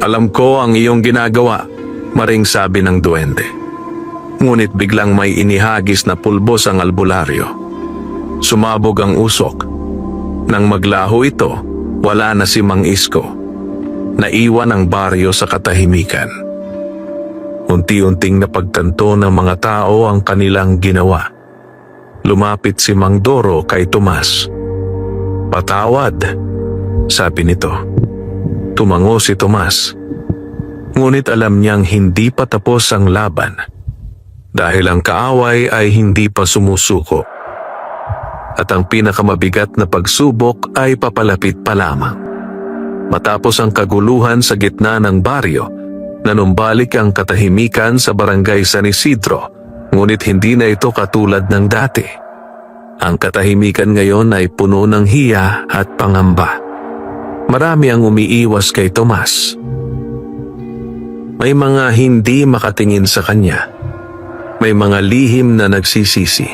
Alam ko ang iyong ginagawa, maring sabi ng duwende. Ngunit biglang may inihagis na pulbos ang albularyo. Sumabog ang usok. Nang maglaho ito, wala na si Mang Isko. Naiwan ang baryo sa katahimikan. Unti-unting napagtanto ng mga tao ang kanilang ginawa. Lumapit si Mang Doro kay Tomas. Patawad, sabi nito. Tumango si Tomas. Ngunit alam niyang hindi pa tapos ang laban. Dahil ang kaaway ay hindi pa sumusuko. At ang pinakamabigat na pagsubok ay papalapit pa lamang. Matapos ang kaguluhan sa gitna ng baryo, nanumbalik ang katahimikan sa barangay San Isidro, ngunit hindi na ito katulad ng dati. Ang katahimikan ngayon ay puno ng hiya at pangamba. Marami ang umiiwas kay Tomas. May mga hindi makatingin sa kanya. May mga lihim na nagsisisi.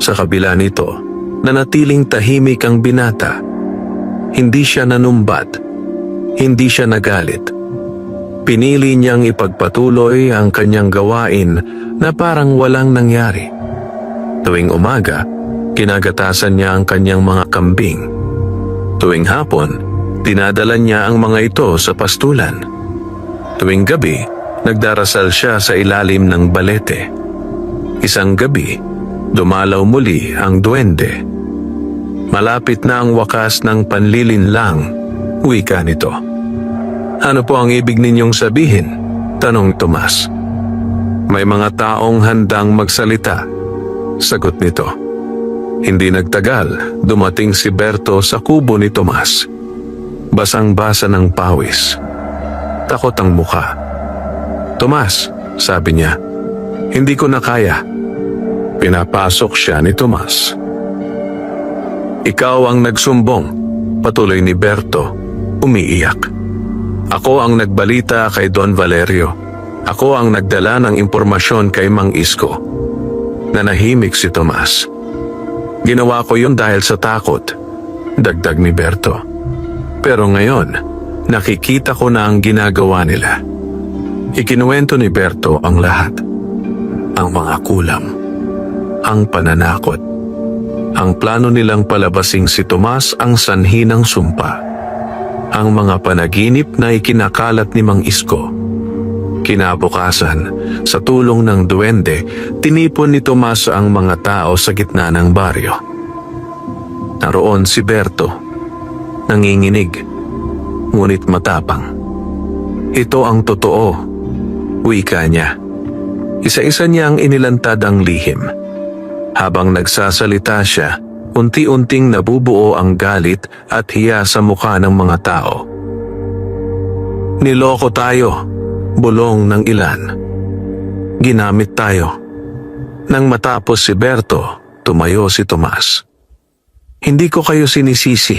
Sa kabila nito, nanatiling tahimik ang binata. Hindi siya nanumbat. Hindi siya nagalit. Pinili niyang ipagpatuloy ang kanyang gawain na parang walang nangyari. Tuwing umaga, kinagatasan niya ang kanyang mga kambing. Tuwing hapon, dinadala niya ang mga ito sa pastulan. Tuwing gabi, nagdarasal siya sa ilalim ng balete. Isang gabi, dumalaw muli ang duwende. Malapit na ang wakas ng panlilinlang, wika nito. Ano po ang ibig ninyong sabihin? Tanong Tomas. May mga taong handang magsalita. Sagot nito. Hindi nagtagal, dumating si Berto sa kubo ni Tomas. Basang-basa ng pawis. Takot ang muka. Tomas, sabi niya, hindi ko na kaya. Pinapasok siya ni Tomas. Ikaw ang nagsumbong, patuloy ni Berto, umiiyak. Ako ang nagbalita kay Don Valerio. Ako ang nagdala ng impormasyon kay Mang Isko. Nanahimik si Tomas. Ginawa ko yun dahil sa takot, dagdag ni Berto. Pero ngayon, nakikita ko na ang ginagawa nila. Ikinuwento ni Berto ang lahat. Ang mga kulam, ang pananakot, ang plano nilang palabasing si Tomas ang sanhi ng sumpa, ang mga panaginip na ikinakalat ni Mang Isko. Kinabukasan, sa tulong ng duwende, tinipon ni Tomas ang mga tao sa gitna ng baryo. Naroon si Berto, nanginginig, ngunit matapang. Ito ang totoo, wika niya. Isa-isa niyang inilantad ang lihim. Habang nagsasalita siya, unti-unting nabubuo ang galit at hiya sa mukha ng mga tao. Niloko tayo, bulong ng ilan. Ginamit tayo. Nang matapos si Berto, tumayo si Tomas. Hindi ko kayo sinisisi,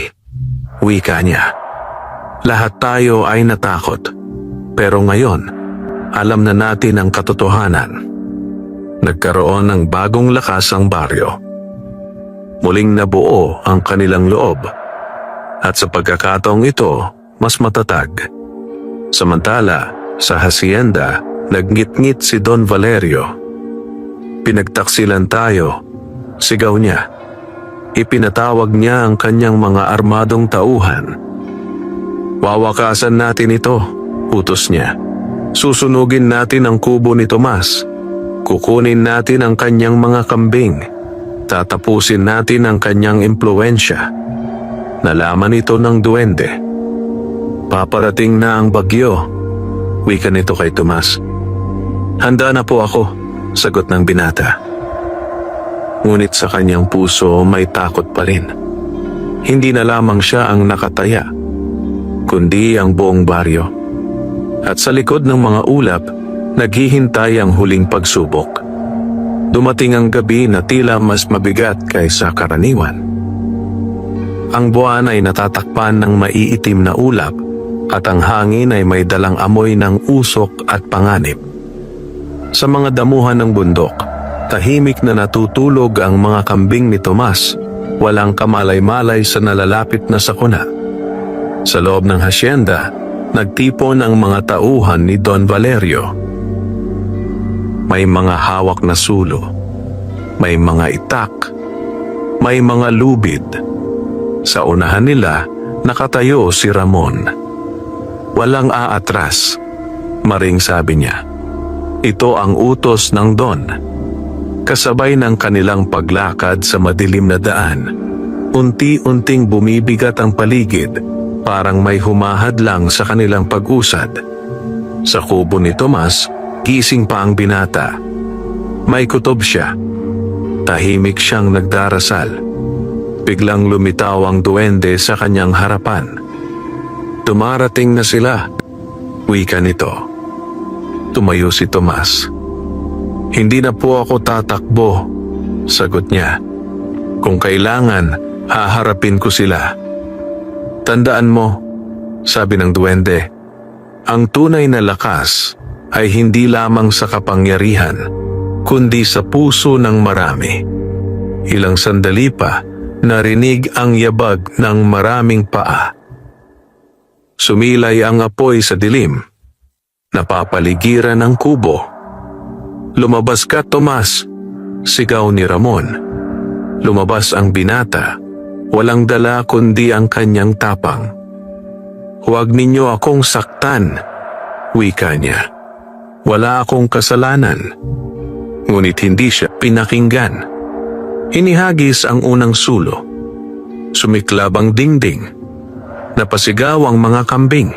wika niya. Lahat tayo ay natakot. Pero ngayon, alam na natin ang katotohanan. Nagkaroon ng bagong lakas ang baryo. Muling nabuo ang kanilang loob. At sa pagkakataong ito, mas matatag. Samantala, sa hacienda, nagnitngit si Don Valerio. Pinagtaksilan tayo, sigaw niya. Ipinatawag niya ang kanyang mga armadong tauhan. Wawakasan natin ito, utos niya. Susunugin natin ang kubo ni Tomas. Kukunin natin ang kanyang mga kambing. Tatapusin natin ang kanyang impluwensya. Nalaman ito ng duwende. Paparating na ang bagyo, wika nito kay Tomas. Handa na po ako, sagot ng binata. Ngunit sa kanyang puso may takot pa rin. Hindi na lamang siya ang nakataya, kundi ang buong baryo. At sa likod ng mga ulap, naghihintay ang huling pagsubok. Dumating ang gabi na tila mas mabigat kaysa karaniwan. Ang buwan ay natatakpan ng maiitim na ulap at ang hangin ay may dalang amoy ng usok at panganib. Sa mga damuhan ng bundok, tahimik na natutulog ang mga kambing ni Tomas, walang kamalay-malay sa nalalapit na sakuna. Sa loob ng hacienda, nagtipon ang mga tauhan ni Don Valerio. May mga hawak na sulo, may mga itak, may mga lubid. Sa unahan nila, nakatayo si Ramon. Walang aatras, maring sabi niya. Ito ang utos ng Don. Kasabay ng kanilang paglakad sa madilim na daan, unti-unting bumibigat ang paligid, parang may humahadlang sa kanilang pag-usad. Sa kubo ni Tomas, gising pa ang binata. May kutob siya. Tahimik siyang nagdarasal. Biglang lumitaw ang duwende sa kanyang harapan. Dumarating na sila, wika nito. Tumayo si Tomas. Hindi na po ako tatakbo, sagot niya. Kung kailangan, haharapin ko sila. Tandaan mo, sabi ng duwende, ang tunay na lakas ay hindi lamang sa kapangyarihan, kundi sa puso ng marami. Ilang sandali pa, narinig ang yabag ng maraming paa. Sumilay ang apoy sa dilim. Napapaligiran ng kubo. Lumabas ka, Tomas, sigaw ni Ramon. Lumabas ang binata, walang dala kundi ang kanyang tapang. Huwag ninyo akong saktan, wika niya. Wala akong kasalanan. Ngunit hindi siya pinakinggan. Hinihagis ang unang sulo. Sumiklab ang dingding. Napasigaw ang mga kambing.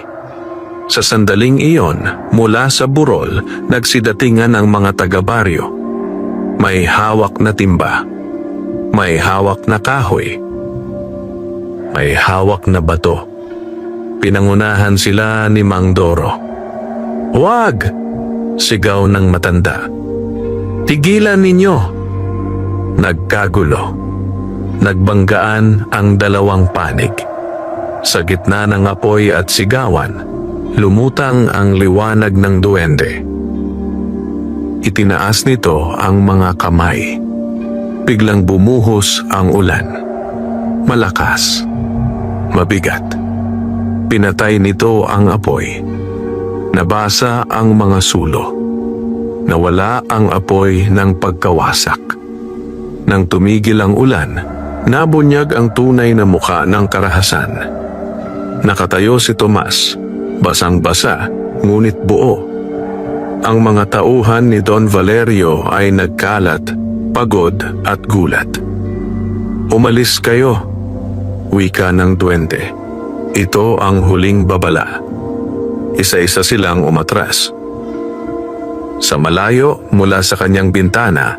Sa sandaling iyon, mula sa burol, nagsidatingan ang mga taga-baryo. May hawak na timba. May hawak na kahoy. May hawak na bato. Pinangunahan sila ni Mang Doro. "Huwag!" sigaw ng matanda. "Tigilan ninyo!" Nagkagulo. Nagbanggaan ang dalawang panig. Sa gitna ng apoy at sigawan, lumutang ang liwanag ng duwende. Itinaas nito ang mga kamay. Biglang bumuhos ang ulan. Malakas. Mabigat. Pinatay nito ang apoy. Nabasa ang mga sulo. Nawala ang apoy ng pagkawasak. Nang tumigil ang ulan, nabunyag ang tunay na muka ng karahasan. Nakatayo si Tomas, basang-basa, ngunit buo. Ang mga tauhan ni Don Valerio ay nagkalat, pagod at gulat. "Umalis kayo," wika ng duwende. "Ito ang huling babala." Isa-isa silang umatras. Sa malayo, mula sa kanyang bintana,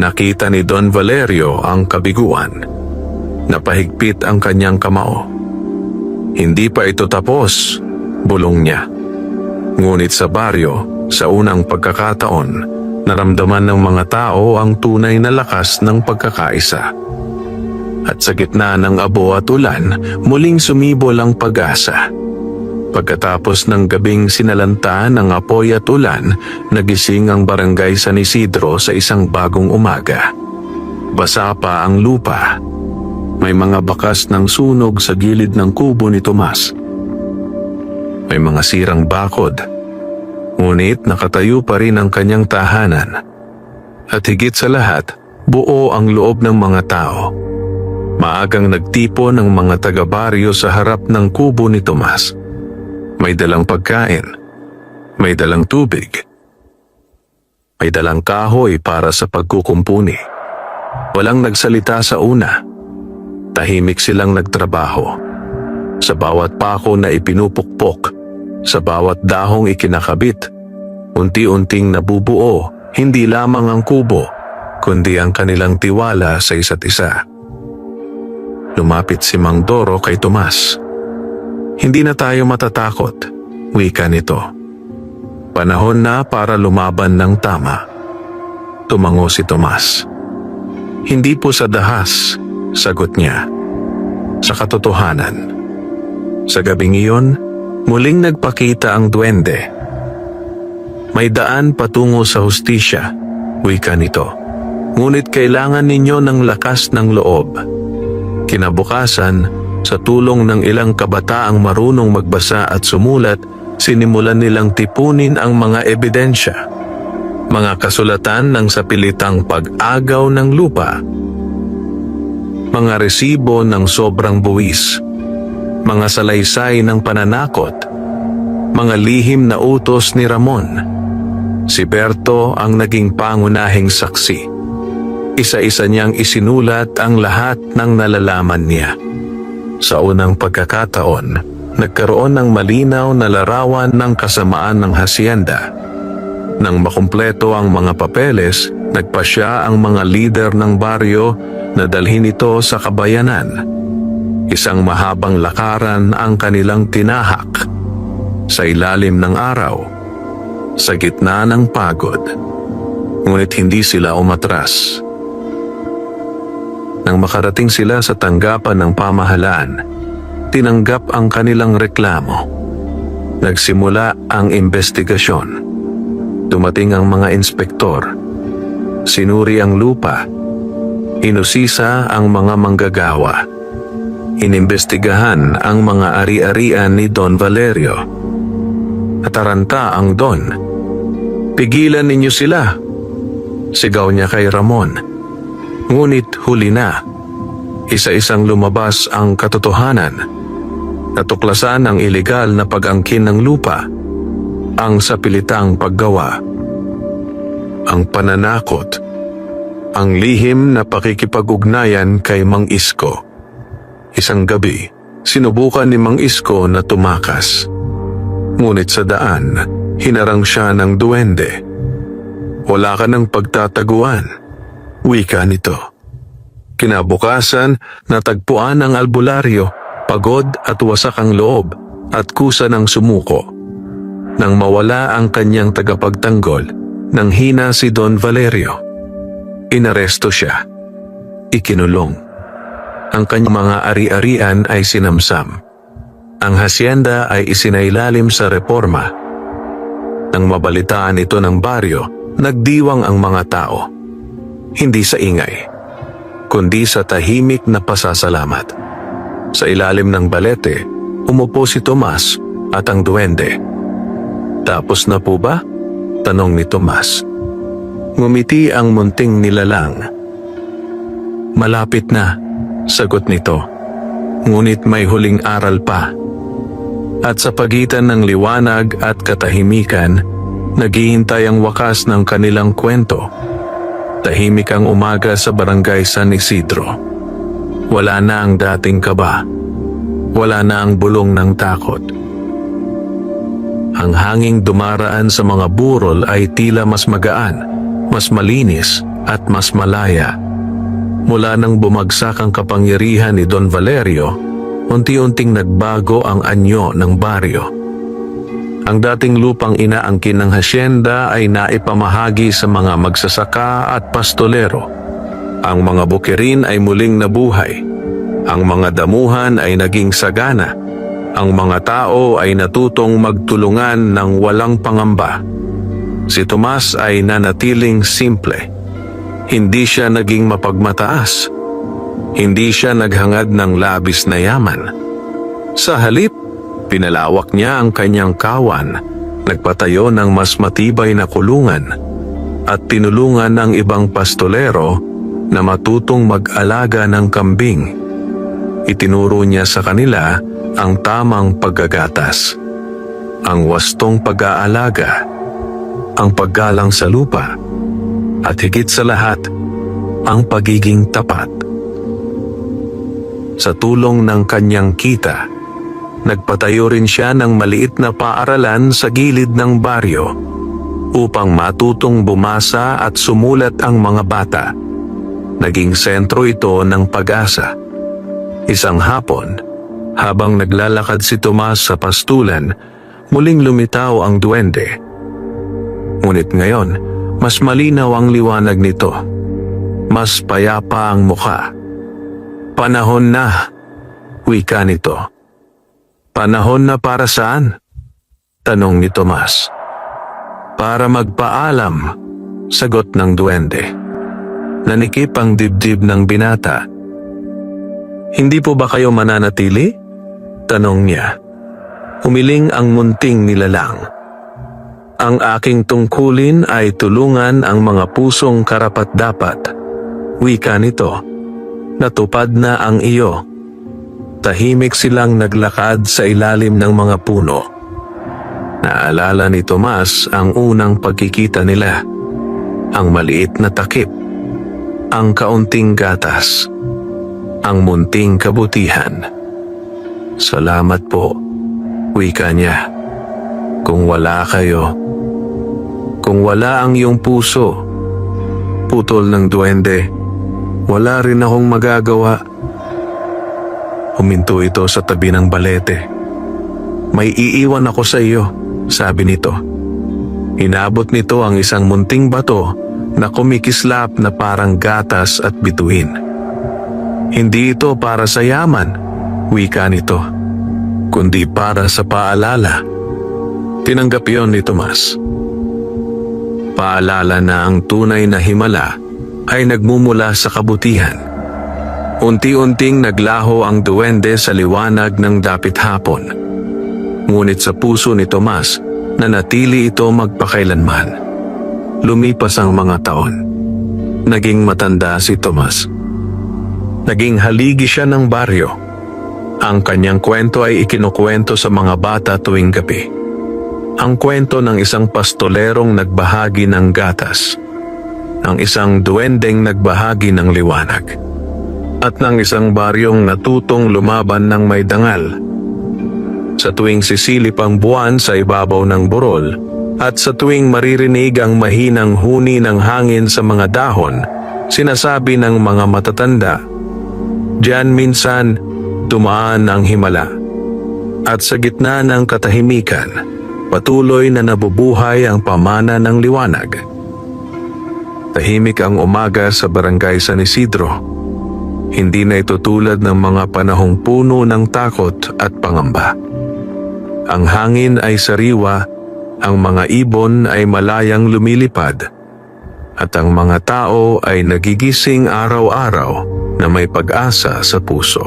nakita ni Don Valerio ang kabiguan. Napahigpit ang kanyang kamao. Hindi pa ito tapos, bulong niya. Ngunit sa baryo, sa unang pagkakataon, naramdaman ng mga tao ang tunay na lakas ng pagkakaisa. At sa gitna ng abo at ulan, muling sumibol ang pag-asa. Pagkatapos ng gabing sinalanta ng apoy at ulan, nagising ang barangay San Isidro sa isang bagong umaga. Basa pa ang lupa. May mga bakas ng sunog sa gilid ng kubo ni Tomas. May mga sirang bakod. Ngunit nakatayo pa rin ang kanyang tahanan. At higit sa lahat, buo ang loob ng mga tao. Maagang nagtipon ang mga taga-baryo sa harap ng kubo ni Tomas. May dalang pagkain. May dalang tubig. May dalang kahoy para sa pagkukumpuni. Walang nagsalita sa una. Tahimik silang nagtrabaho. Sa bawat pako na ipinupukpok, sa bawat dahong ikinakabit, unti-unting nabubuo hindi lamang ang kubo, kundi ang kanilang tiwala sa isa't isa. Lumapit si Mang Doro kay Tomas. "Hindi na tayo matatakot," wika nito. "Panahon na para lumaban ng tama." Tumango si Tomas. "Hindi po sa dahas," sagot niya. "Sa katotohanan." Sa gabing iyon, muling nagpakita ang duwende. "May daan patungo sa hustisya," wika nito. "Ngunit kailangan ninyo ng lakas ng loob." Kinabukasan, sa tulong ng ilang kabataang marunong magbasa at sumulat, sinimulan nilang tipunin ang mga ebidensya. Mga kasulatan ng sapilitang pag-agaw ng lupa. Mga resibo ng sobrang buwis. Mga salaysay ng pananakot. Mga lihim na utos ni Ramon. Si Berto ang naging pangunahing saksi. Isa-isa niyang isinulat ang lahat ng nalalaman niya. Sa unang pagkakataon, nagkaroon ng malinaw na larawan ng kasamaan ng hasyenda. Nang makumpleto ang mga papeles, nagpasya ang mga lider ng baryo na dalhin ito sa kabayanan. Isang mahabang lakaran ang kanilang tinahak. Sa ilalim ng araw, sa gitna ng pagod, ngunit hindi sila umatras. Nang makarating sila sa tanggapan ng pamahalaan, tinanggap ang kanilang reklamo. Nagsimula ang investigasyon. Dumating ang mga inspektor. Sinuri ang lupa. Inusisa ang mga manggagawa. Inimbestigahan ang mga ari-arian ni Don Valerio. Nataranta ang Don. "Pigilan ninyo sila!" sigaw niya kay Ramon. Ngunit huli na. Isa-isang lumabas ang katotohanan. Natuklasan ang ilegal na pag-angkin ng lupa, ang sapilitang paggawa, ang pananakot, ang lihim na pakikipag-ugnayan kay Mang Isko. Isang gabi, sinubukan ni Mang Isko na tumakas. Ngunit sa daan, hinarang siya ng duwende. "Wala ka ng pagtataguan," wika nito. Kinabukasan, natagpuan ang albularyo, pagod at wasak ang loob, at kusa ng sumuko. Nang mawala ang kanyang tagapagtanggol, nanghina si Don Valerio. Inaresto siya. Ikinulong. Ang kanyang mga ari-arian ay sinamsam. Ang hasyenda ay isinailalim sa reforma. Nang mabalitaan ito ng baryo, nagdiwang ang mga tao. Hindi sa ingay, kundi sa tahimik na pasasalamat. Sa ilalim ng balete, umupo si Tomas at ang duwende. "Tapos na po ba?" tanong ni Tomas. Ngumiti ang munting nilalang. "Malapit na," sagot nito. "Ngunit may huling aral pa." At sa pagitan ng liwanag at katahimikan, naghihintay ang wakas ng kanilang kwento. Tahimik ang umaga sa barangay San Isidro. Wala na ang dating kaba. Wala na ang bulong ng takot. Ang hanging dumaraan sa mga burol ay tila mas magaan, mas malinis at mas malaya. Mula nang bumagsak ang kapangyarihan ni Don Valerio, unti-unting nagbago ang anyo ng baryo. Ang dating lupang inaangkin ng hasyenda ay naipamahagi sa mga magsasaka at pastolero. Ang mga bukirin ay muling nabuhay. Ang mga damuhan ay naging sagana. Ang mga tao ay natutong magtulungan ng walang pangamba. Si Tomas ay nanatiling simple. Hindi siya naging mapagmataas. Hindi siya naghangad ng labis na yaman. Sa halip, pinalawak niya ang kanyang kawan, nagpatayo ng mas matibay na kulungan, at tinulungan ng ibang pastolero na matutong mag-alaga ng kambing. Itinuro niya sa kanila ang tamang paggagatas, ang wastong pag-aalaga, ang paggalang sa lupa, at higit sa lahat, ang pagiging tapat. Sa tulong ng kanyang kita, nagpatayo rin siya ng maliit na paaralan sa gilid ng baryo upang matutong bumasa at sumulat ang mga bata. Naging sentro ito ng pag-asa. Isang hapon, habang naglalakad si Tomas sa pastulan, muling lumitaw ang duwende. Ngunit ngayon, mas malinaw ang liwanag nito. Mas payapa ang mukha. "Panahon na," wika nito. "Panahon na para saan?" tanong ni Tomas. "Para magpaalam," sagot ng duwende. Nanikip ang dibdib ng binata. "Hindi po ba kayo mananatili?" tanong niya. Humiling ang munting nilalang. "Ang aking tungkulin ay tulungan ang mga pusong karapat-dapat," wika nito. "Natupad na ang iyo." Tahimik silang naglakad sa ilalim ng mga puno. Naalala ni Tomas ang unang pagkikita nila. Ang maliit na takip, ang kaunting gatas, ang munting kabutihan. "Salamat po," wika niya. "Kung wala kayo, kung wala ang iyong puso," putol ng duwende, "wala rin akong magagawa." Huminto ito sa tabi ng balete. "May iiwan ako sa iyo," sabi nito. Inabot nito ang isang munting bato na kumikislap na parang gatas at bituin. Hindi ito para sa yaman, wika nito, kundi para sa paalala. Tinanggap iyon ni Tomas. Paalala na ang tunay na himala ay nagmumula sa kabutihan. Unti-unting naglaho ang duwende sa liwanag ng dapit hapon. Ngunit sa puso ni Tomas, nanatili ito magpakailanman. Lumipas ang mga taon. Naging matanda si Tomas. Naging haligi siya ng baryo. Ang kanyang kwento ay ikinukwento sa mga bata tuwing gabi. Ang kwento ng isang pastolerong nagbahagi ng gatas, ng isang duwendeng nagbahagi ng liwanag, at ng isang baryong natutong lumaban ng may dangal. Sa tuwing sisilip ang buwan sa ibabaw ng burol, at sa tuwing maririnig ang mahinang huni ng hangin sa mga dahon, sinasabi ng mga matatanda, "Diyan minsan dumaan ang himala." At sa gitna ng katahimikan, patuloy na nabubuhay ang pamana ng liwanag. Tahimik ang umaga sa barangay San Isidro. Hindi na ito tulad ng mga panahong puno ng takot at pangamba. Ang hangin ay sariwa, ang mga ibon ay malayang lumilipad, at ang mga tao ay nagigising araw-araw na may pag-asa sa puso.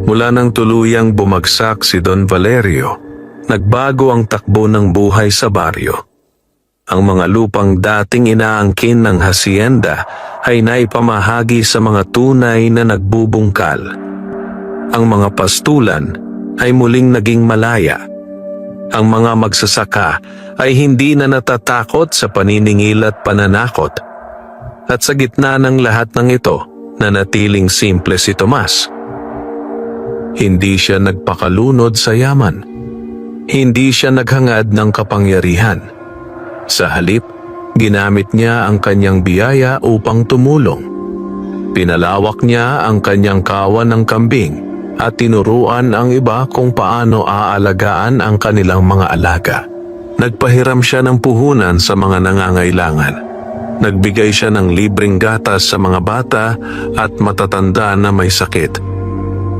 Mula nang tuluyang bumagsak si Don Valerio, nagbago ang takbo ng buhay sa baryo. Ang mga lupang dating inaangkin ng hasyenda ay naipamahagi sa mga tunay na nagbubungkal. Ang mga pastulan ay muling naging malaya. Ang mga magsasaka ay hindi na natatakot sa paniningil at pananakot. At sa gitna ng lahat ng ito, nanatiling simple si Tomas. Hindi siya nagpakalunod sa yaman. Hindi siya naghangad ng kapangyarihan. Sa halip, ginamit niya ang kanyang biyaya upang tumulong. Pinalawak niya ang kanyang kawan ng kambing at tinuruan ang iba kung paano aalagaan ang kanilang mga alaga. Nagpahiram siya ng puhunan sa mga nangangailangan. Nagbigay siya ng libreng gatas sa mga bata at matatanda na may sakit.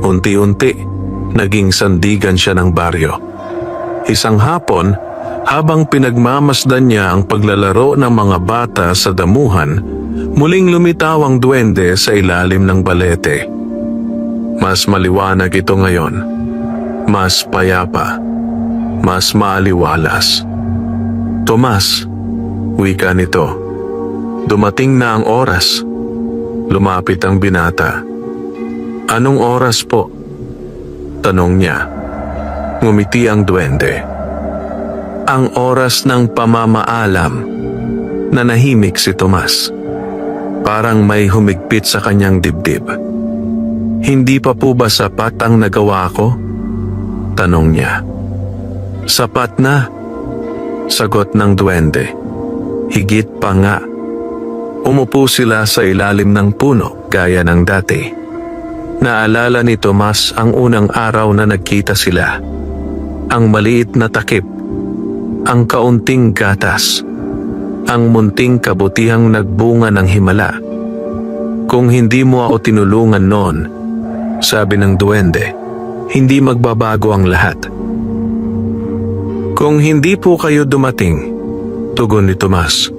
Unti-unti, naging sandigan siya ng baryo. Isang hapon, habang pinagmamasdan niya ang paglalaro ng mga bata sa damuhan, muling lumitaw ang duwende sa ilalim ng balete. Mas maliwanag ito ngayon, mas payapa, mas maaliwalas. "Tomas," wika nito, "dumating na ang oras." Lumapit ang binata. "Anong oras po?" tanong niya. Ngumiti ang duwende. "Ang oras ng pamamaalam." Nanahimik si Tomas. Parang may humigpit sa kanyang dibdib. "Hindi pa po ba sapat ang nagawa ko?" tanong niya. "Sapat na," sagot ng duwende. "Higit pa nga." Umupo sila sa ilalim ng puno gaya ng dati. Naalala ni Tomas ang unang araw na nagkita sila. Ang maliit na takip, ang kaunting gatas, ang munting kabutihang nagbunga ng himala. "Kung hindi mo ako tinulungan noon," sabi ng duwende, "hindi magbabago ang lahat." "Kung hindi po kayo dumating," tugon ni Tomas,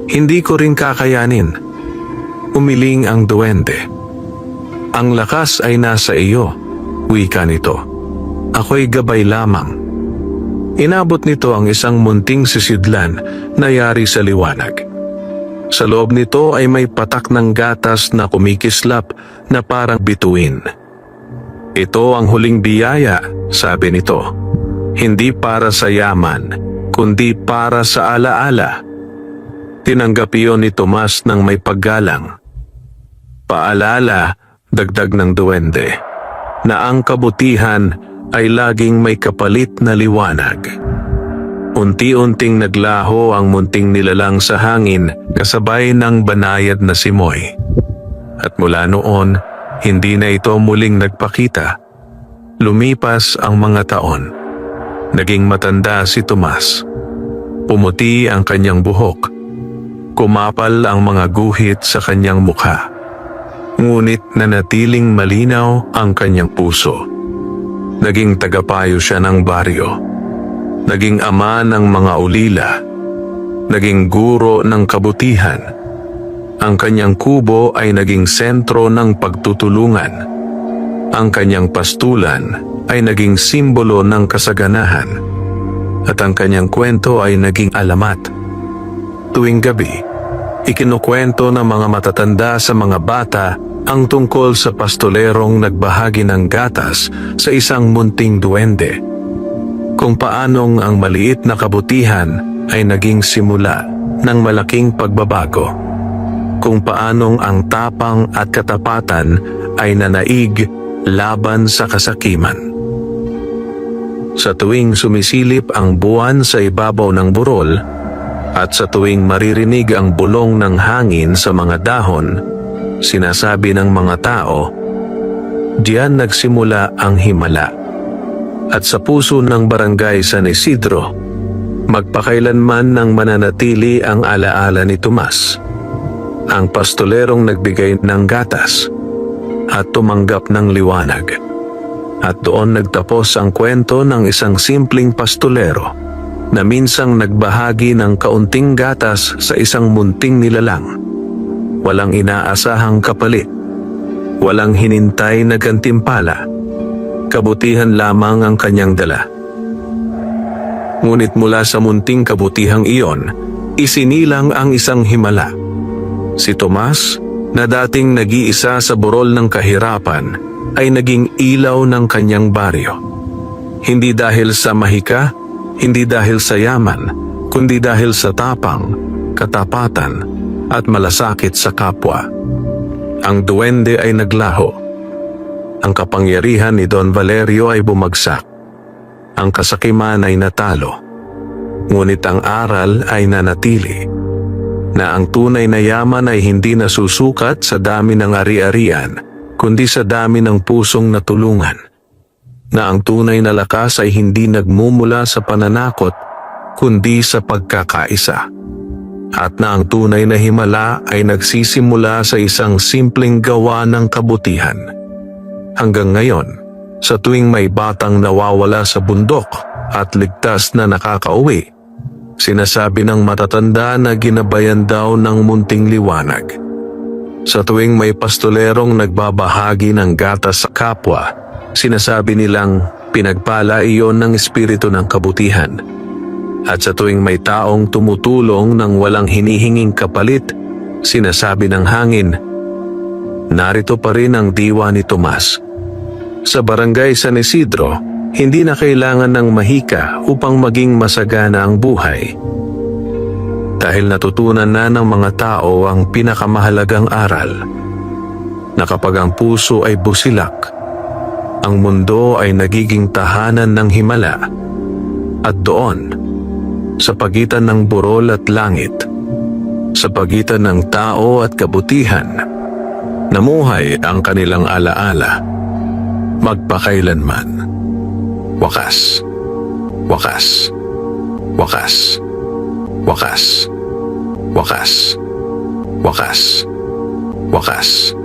"hindi ko rin kakayanin." Umiling ang duwende. "Ang lakas ay nasa iyo," wika nito. "Ako'y gabay lamang." Inabot nito ang isang munting sisidlan na yari sa liwanag. Sa loob nito ay may patak ng gatas na kumikislap na parang bituin. "Ito ang huling biyaya," sabi nito. "Hindi para sa yaman, kundi para sa alaala." Tinanggap iyon ni Tomas ng may paggalang. Paalala, dagdag ng duwende, na ang kabutihan ay laging may kapalit na liwanag. Unti-unting naglaho ang munting nilalang sa hangin kasabay ng banayad na simoy. At mula noon, hindi na ito muling nagpakita. Lumipas ang mga taon. Naging matanda si Tomas. Pumuti ang kanyang buhok. Kumapal ang mga guhit sa kanyang mukha. ngunit nanatiling malinaw ang kanyang puso. Naging tagapayo siya ng baryo. Naging ama ng mga ulila. Naging guro ng kabutihan. Ang kanyang kubo ay naging sentro ng pagtutulungan. Ang kanyang pastulan ay naging simbolo ng kasaganahan. At ang kanyang kwento ay naging alamat. Tuwing gabi, ikinukwento ng mga matatanda sa mga bata ang tungkol sa pastolerong nagbahagi ng gatas sa isang munting duwende. Kung paanong ang maliit na kabutihan ay naging simula ng malaking pagbabago. Kung paanong ang tapang at katapatan ay nanaig laban sa kasakiman. Sa tuwing sumisilip ang buwan sa ibabaw ng burol, at sa tuwing maririnig ang bulong ng hangin sa mga dahon, sinasabi ng mga tao, diyan nagsimula ang himala. At sa puso ng barangay San Isidro, magpakailanman nang mananatili ang alaala ni Tomas, ang pastolerong nagbigay ng gatas at tumanggap ng liwanag. At doon nagtapos ang kwento ng isang simpleng pastolero na minsang nagbahagi ng kaunting gatas sa isang munting nilalang. Walang inaasahang kapalit, walang hinintay na gantimpala, kabutihan lamang ang kanyang dala. Ngunit mula sa munting kabutihang iyon, isinilang ang isang himala. Si Tomas, na dating nag-iisa sa burol ng kahirapan, ay naging ilaw ng kanyang baryo. Hindi dahil sa mahika, hindi dahil sa yaman, kundi dahil sa tapang, katapatan, at malasakit sa kapwa. Ang duwende ay naglaho. Ang kapangyarihan ni Don Valerio ay bumagsak. Ang kasakiman ay natalo. Ngunit ang aral ay nanatili, na ang tunay na yaman ay hindi nasusukat sa dami ng ari-arian, kundi sa dami ng pusong natulungan. Na ang tunay na lakas ay hindi nagmumula sa pananakot, kundi sa pagkakaisa. At na ang tunay na himala ay nagsisimula sa isang simpleng gawa ng kabutihan. Hanggang ngayon, sa tuwing may batang nawawala sa bundok at ligtas na nakakauwi, sinasabi ng matatanda na ginabayan daw ng munting liwanag. Sa tuwing may pastolerong nagbabahagi ng gatas sa kapwa, sinasabi nilang pinagpala iyon ng espiritu ng kabutihan. At sa tuwing may taong tumutulong ng walang hinihinging kapalit, sinasabi ng hangin, narito pa rin ang diwa ni Tomas. Sa barangay San Isidro, hindi na kailangan ng mahika upang maging masagana ang buhay. Dahil natutunan na ng mga tao ang pinakamahalagang aral, na kapag ang puso ay busilak, ang mundo ay nagiging tahanan ng himala. At doon, sa pagitan ng burol at langit, sa pagitan ng tao at kabutihan, namuhay ang kanilang alaala, magpakailanman. Wakas, wakas, wakas, wakas, wakas, wakas, wakas.